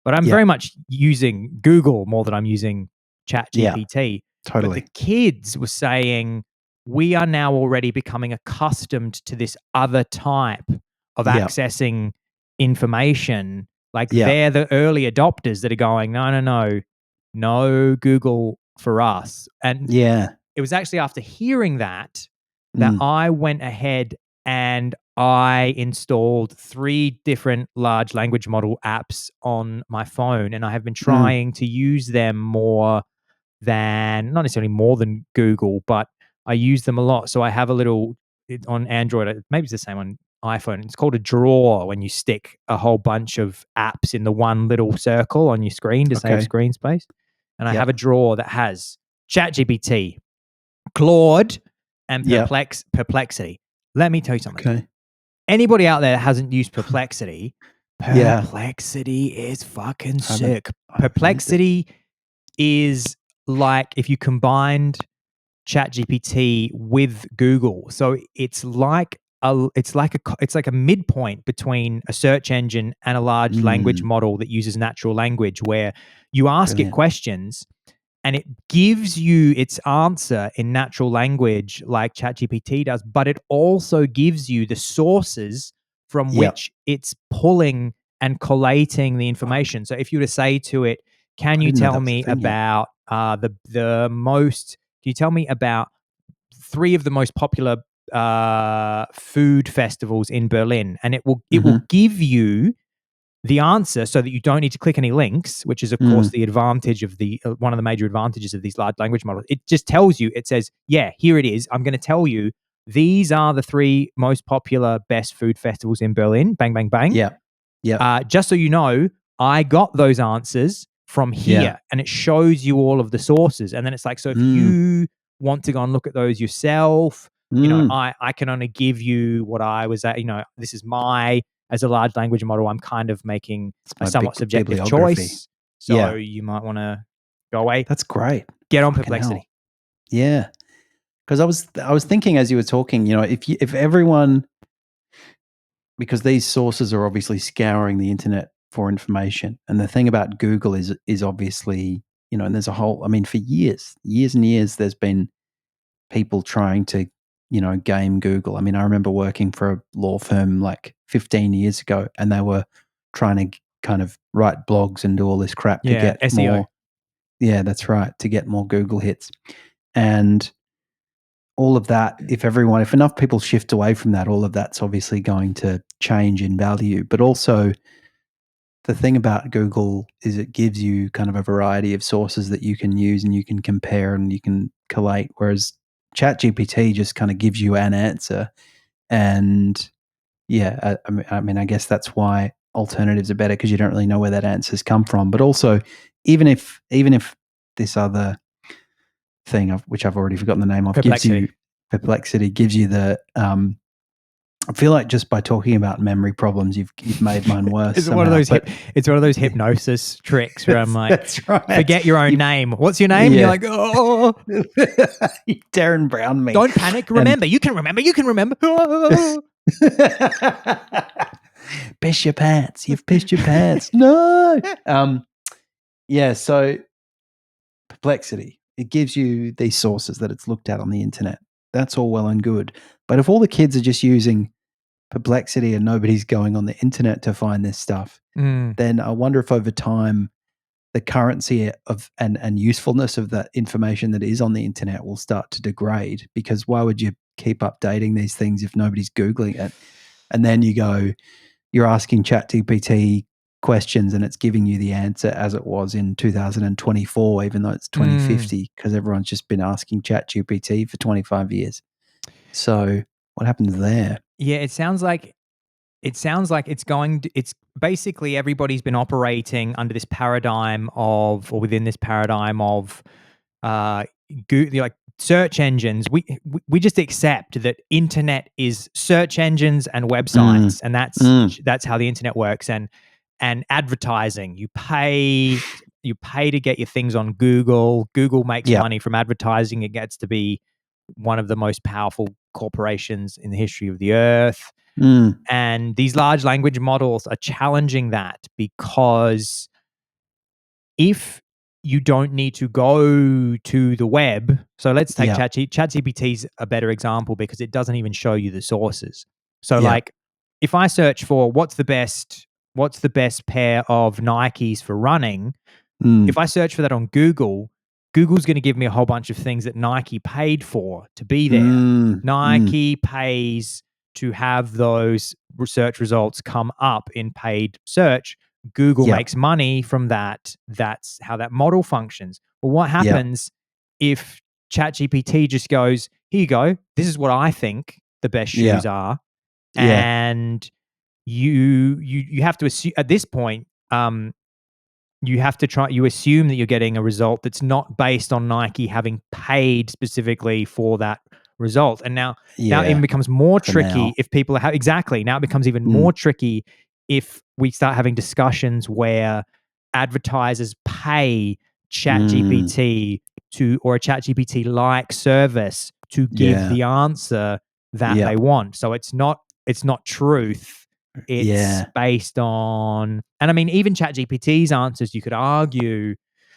But I'm very much using Google more than I'm using ChatGPT. Totally. But the kids were saying, we are now already becoming accustomed to this other type of accessing information. They're the early adopters that are going, no Google for us. And it was actually after hearing that I went ahead and I installed 3 different large language model apps on my phone, and I have been trying to use them not necessarily more than Google, but I use them a lot. So I have a little on Android, maybe it's the same on iPhone. It's called a drawer when you stick a whole bunch of apps in the one little circle on your screen to save screen space. And I have a drawer that has ChatGPT, Claude, and Perplexity. Let me tell you something. Okay. Anybody out there that hasn't used Perplexity, Perplexity is fucking sick. Perplexity is like if you combined ChatGPT with Google. So it's like it's like a midpoint between a search engine and a large language model that uses natural language, where you ask it questions and it gives you its answer in natural language like ChatGPT does, but it also gives you the sources from which it's pulling and collating the information. So if you were to say to it, can you tell me about can you tell me about 3 of the most popular food festivals in Berlin? And it will give you the answer so that you don't need to click any links, which is of course the advantage of one of the major advantages of these large language models. It just tells you, it says, yeah, here it is. I'm going to tell you, these are the 3 most popular best food festivals in Berlin. Bang, bang, bang. Just so you know, I got those answers from here, and it shows you all of the sources. And then it's like, so if you want to go and look at those yourself, you know, I can only give you what I was at, you know, this is as a large language model, I'm kind of making a somewhat subjective choice. So you might want to go away. That's great. Get on Perplexity. Hell. Yeah. Because I was thinking as you were talking, you know, if everyone, because these sources are obviously scouring the internet for information, and the thing about Google is obviously, you know, and there's a whole, I mean, for years and years, there's been people trying to, you know, game Google. I mean, I remember working for a law firm like 15 years ago, and they were trying to kind of write blogs and do all this crap to get SEO. more. Yeah, that's right, to get more Google hits. And all of that, if enough people shift away from that, all of that's obviously going to change in value. But also, the thing about Google is it gives you kind of a variety of sources that you can use and you can compare and you can collate, whereas ChatGPT just kind of gives you an answer. And yeah, I mean, I guess that's why alternatives are better, because you don't really know where that answer's come from. But also, even if this other thing, which I've already forgotten the name of, Perplexity gives you the I feel like just by talking about memory problems, you've made mine worse. It's one of those hypnosis tricks where I'm like, that's right. Forget your own name. What's your name? Yeah. You're like, oh, you Darren Brown me. Don't panic. Remember, you can remember. You can remember. Piss your pants. You've pissed your pants. No. Yeah. So Perplexity, it gives you these sources that it's looked at on the internet. That's all well and good. But if all the kids are just using Perplexity and nobody's going on the internet to find this stuff, then I wonder if over time the currency of and usefulness of that information that is on the internet will start to degrade, because why would you keep updating these things if nobody's Googling it? And then you're asking ChatGPT questions and it's giving you the answer as it was in 2024, even though it's 2050, because everyone's just been asking ChatGPT for 25 years. So what happens there? Yeah, it sounds like it's basically everybody's been operating under this paradigm of, or within this paradigm of, like search engines. We just accept that internet is search engines and websites, and that's how the internet works. And advertising, you pay to get your things on Google. Google makes money from advertising. It gets to be one of the most powerful corporations in the history of the earth. And these large language models are challenging that, because if you don't need to go to the web, so let's take ChatGPT's a better example, because it doesn't even show you the sources. So like, if I search for what's the best pair of Nikes for running, if I search for that on Google, Google's going to give me a whole bunch of things that Nike paid for to be there. Nike pays to have those search results come up in paid search. Google makes money from that. That's how that model functions. But what happens if ChatGPT just goes, here you go, this is what I think the best shoes are. And you have to assume at this point, you assume that you're getting a result that's not based on Nike having paid specifically for that result. And now it even becomes more tricky if people have now it becomes even more tricky if we start having discussions where advertisers pay ChatGPT or a ChatGPT like service to give the answer that they want. So it's not truth. It's based on, and I mean, even ChatGPT's answers, you could argue,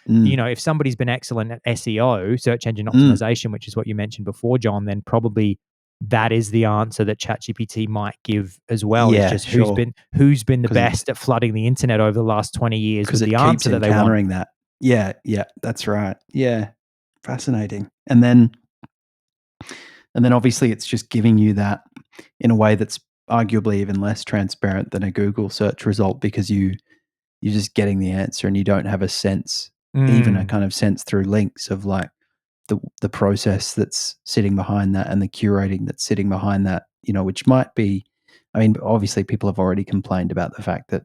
if somebody's been excellent at SEO, search engine optimization, which is what you mentioned before, John, then probably that is the answer that ChatGPT might give as well. Yeah, it's just who's been the best at flooding the internet over the last 20 years with the answer that they want. Encountering that. Yeah, that's right. Yeah, fascinating. And then obviously it's just giving you that in a way that's arguably even less transparent than a Google search result, because you're just getting the answer and you don't have a sense, even a kind of sense through links of like the process that's sitting behind that and the curating that's sitting behind that, which might be, I mean, obviously people have already complained about the fact that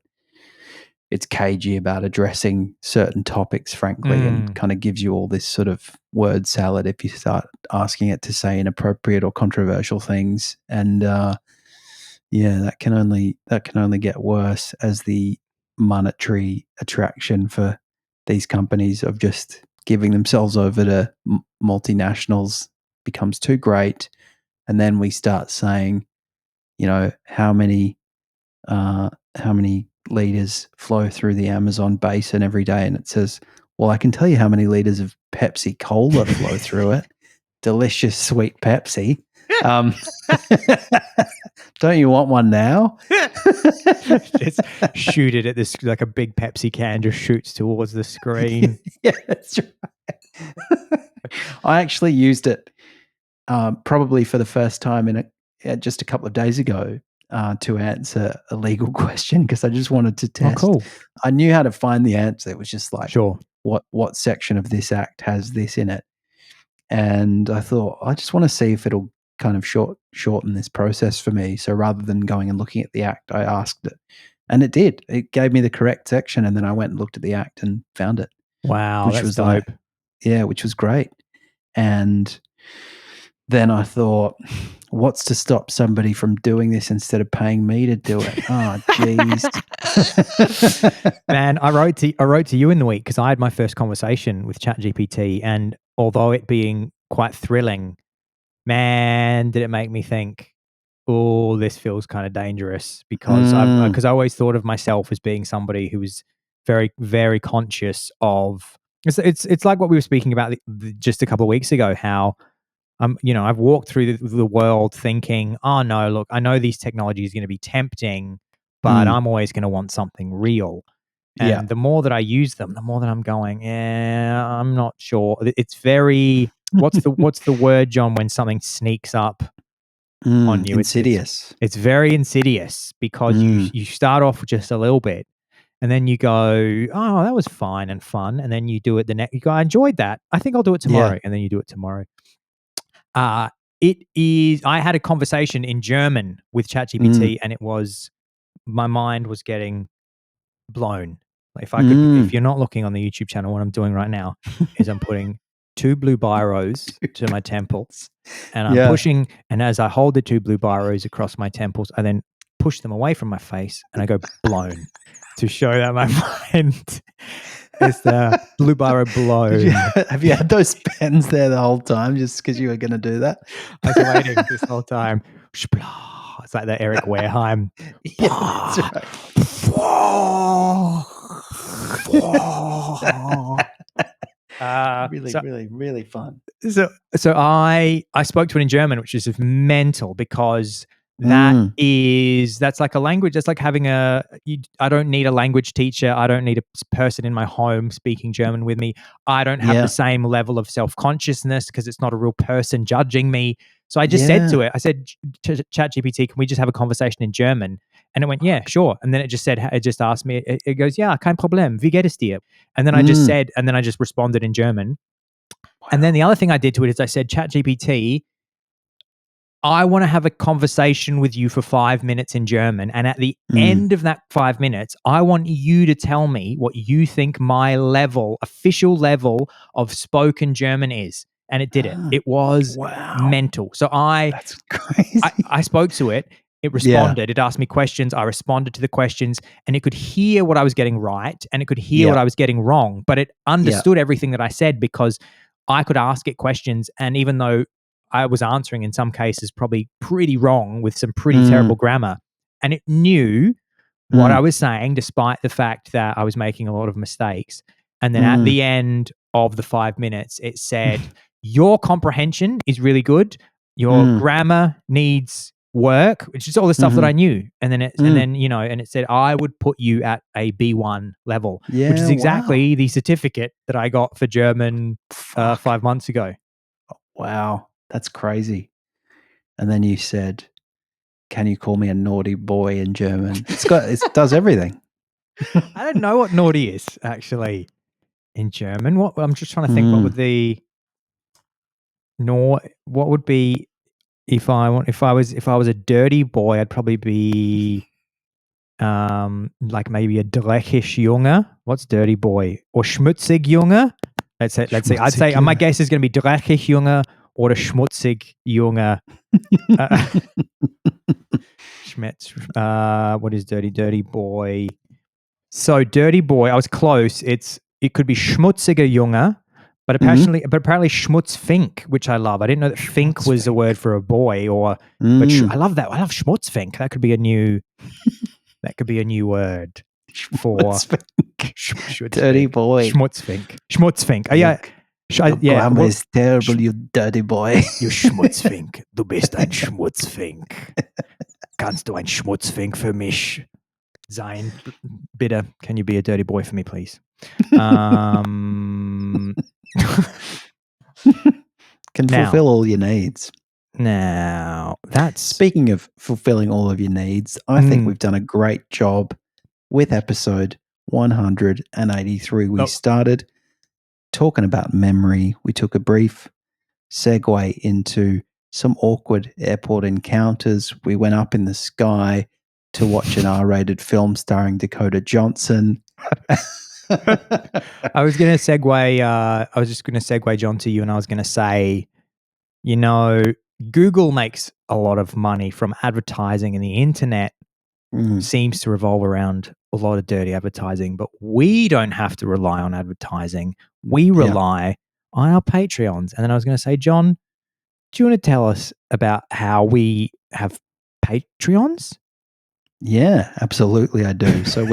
it's cagey about addressing certain topics, frankly, and kind of gives you all this sort of word salad if you start asking it to say inappropriate or controversial things. And that can only get worse as the monetary attraction for these companies of just giving themselves over to multinationals becomes too great. And then we start saying, how many liters flow through the Amazon basin every day, and it says, well, I can tell you how many liters of Pepsi Cola flow through it. Delicious sweet Pepsi. Don't you want one now? Just shoot it at this, like a big Pepsi can just shoots towards the screen. Yeah, that's right. I actually used it probably for the first time just a couple of days ago to answer a legal question, because I just wanted to test. Oh, cool. I knew how to find the answer. It was just like, sure, what section of this act has this in it? And I thought, I just want to see if it'll kind of shorten this process for me. So rather than going and looking at the act, I asked it, and it did. It gave me the correct section, and then I went and looked at the act and found it. Wow, which that's was dope. Which was great. And then I thought, what's to stop somebody from doing this instead of paying me to do it? Oh, jeez. Man, I wrote to you in the week because I had my first conversation with ChatGPT, and although it being quite thrilling, man, did it make me think, oh, this feels kind of dangerous, because I always thought of myself as being somebody who was very, very conscious of. It's like what we were speaking about just a couple of weeks ago, how I've walked through the world thinking, oh no, look, I know these technologies are going to be tempting, but I'm always going to want something real. And the more that I use them, the more that I'm going, I'm not sure. It's very, what's the word, John, when something sneaks up on you? Insidious. It's very insidious, because you start off with just a little bit, and then you go, oh, that was fine and fun. And then you do it you go, I enjoyed that. I think I'll do it tomorrow. And then you do it tomorrow. I had a conversation in German with ChatGPT, and my mind was getting blown. Like if you're not looking on the YouTube channel, what I'm doing right now is I'm putting 2 blue biros to my temples, and I'm pushing, and as I hold the 2 blue biros across my temples, I then push them away from my face, and I go blown to show that my mind is the blue biro blown. Have you had those pens there the whole time just because you were going to do that? I was waiting this whole time. It's like the Eric Wareheim. Yeah, that's right. Really fun. So I spoke to it in German, which is mental, because that's like a language. That's like having I don't need a language teacher. I don't need a person in my home speaking German with me. I don't have the same level of self-consciousness because it's not a real person judging me. So I just said to it, I said, ChatGPT, can we just have a conversation in German? And it went, yeah, sure. And then it just asked me, it goes, yeah, kein Problem, wie geht es dir? And then I just responded in German. Wow. And then the other thing I did to it is I said, ChatGPT, I want to have a conversation with you for 5 minutes in German. And at the end of that 5 minutes, I want you to tell me what you think my official level of spoken German is. And it did it. It was mental. So that's crazy. I spoke to it. It responded. It asked me questions. I responded to the questions, and it could hear what I was getting right, and it could hear what I was getting wrong. But it understood everything that I said, because I could ask it questions. And even though I was answering in some cases probably pretty wrong with some pretty terrible grammar. And it knew what I was saying, despite the fact that I was making a lot of mistakes. And then at the end of the 5 minutes, it said, your comprehension is really good. Your grammar needs work, which is all the stuff that I knew. And then and it said, I would put you at a B1 level, which is exactly the certificate that I got for German 5 months ago. Wow. That's crazy. And then you said, can you call me a naughty boy in German? It does everything. I don't know what naughty is actually in German. What I'm just trying to think. What would what would be if I was a dirty boy? I'd probably be like maybe a dreckig Junge. What's dirty boy? Or schmutzig Junge? Let's say. I'd say my guess is going to be dreckig Junge or a schmutzig Junge. What is dirty boy? So dirty boy, I was close. It could be schmutziger Junge, but apparently schmutzfink, which I love. I didn't know that fink was a word for a boy, but I love that. I love schmutzfink. That could be a new word for dirty boy. Schmutzfink. Oh, yeah. Grammar is terrible, you dirty boy. You Schmutzfink. Du bist ein Schmutzfink. Kannst du ein Schmutzfink für mich sein? Bitte, can you be a dirty boy for me, please? Can fulfill all your needs. Now, that's... Speaking of fulfilling all of your needs, I think we've done a great job with episode 183. We started talking about memory. We took a brief segue into some awkward airport encounters. We went up in the sky to watch an R-rated film starring Dakota Johnson. I was just going to segue, John, to you, and I was going to say, Google makes a lot of money from advertising, and the internet seems to revolve around a lot of dirty advertising, but we don't have to rely on advertising. We rely on our Patreons. And then I was going to say, John, do you want to tell us about how we have Patreons? Yeah, absolutely I do. So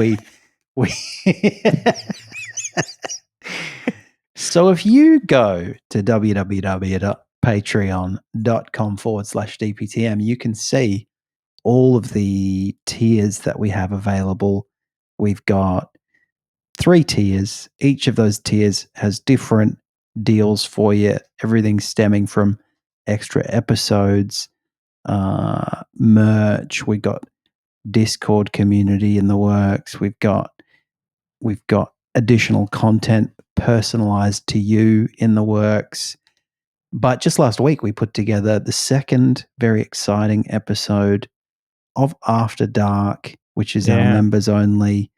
so if you go to www.patreon.com/DPTM, you can see all of the tiers that we have available. We've got 3 tiers. Each of those tiers has different deals for you. Everything stemming from extra episodes, merch. We got Discord community in the works. We've got additional content personalized to you in the works. But just last week, we put together the second very exciting episode of After Dark, which is our members only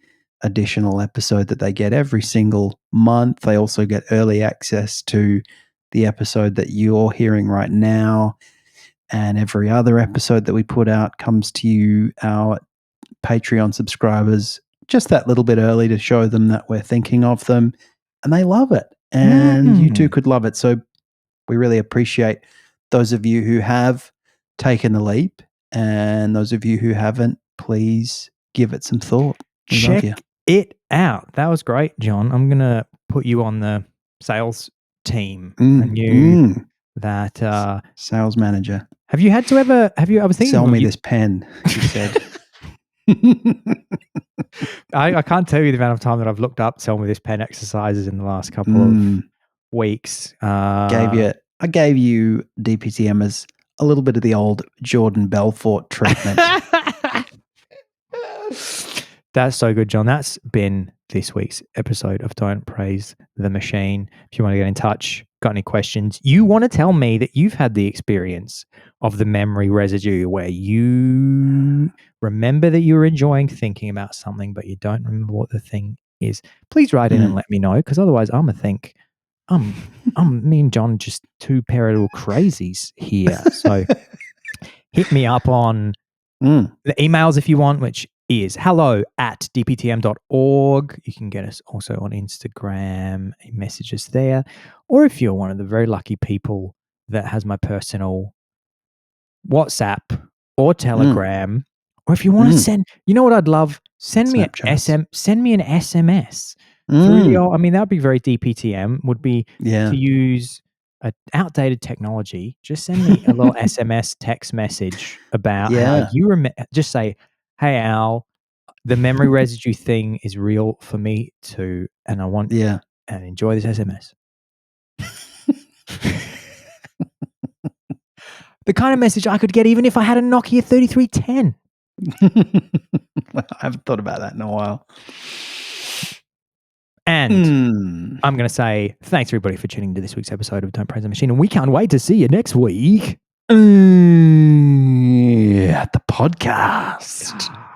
additional episode that they get every single month. They also get early access to the episode that you're hearing right now. And every other episode that we put out comes to you, our Patreon subscribers, just that little bit early to show them that we're thinking of them. And they love it. And you too could love it. So we really appreciate those of you who have taken the leap. And those of you who haven't, please give it some thought. Check it out. That was great, John. I'm going to put you on the sales team. And you that sales manager. Have you ever thinking sell me this pen, he said. I can't tell you the amount of time that I've looked up sell me this pen exercises in the last couple of weeks. I gave you DPTM as a little bit of the old Jordan Belfort treatment. That's so good, John. That's been this week's episode of Don't Praise the Machine. If you want to get in touch, got any questions, you want to tell me that you've had the experience of the memory residue where you remember that you were enjoying thinking about something, but you don't remember what the thing is, please write in and let me know, because otherwise I'm going to think me and John just two pair of little crazies here. So hit me up on the emails if you want, which is hello@dptm.org. You can get us also on Instagram, messages there. Or if you're one of the very lucky people that has my personal WhatsApp or Telegram, or if you want to send, you know what I'd love? Send me an SMS through the old, I mean, that would be very DPTM, would be to use a outdated technology. Just send me a little SMS text message about how you just say, hey, Al, the memory residue thing is real for me too, and I want and enjoy this SMS. The kind of message I could get even if I had a Nokia 3310. I haven't thought about that in a while. And I'm going to say thanks everybody for tuning into this week's episode of Don't Praise the Machine, and we can't wait to see you next week at the podcast.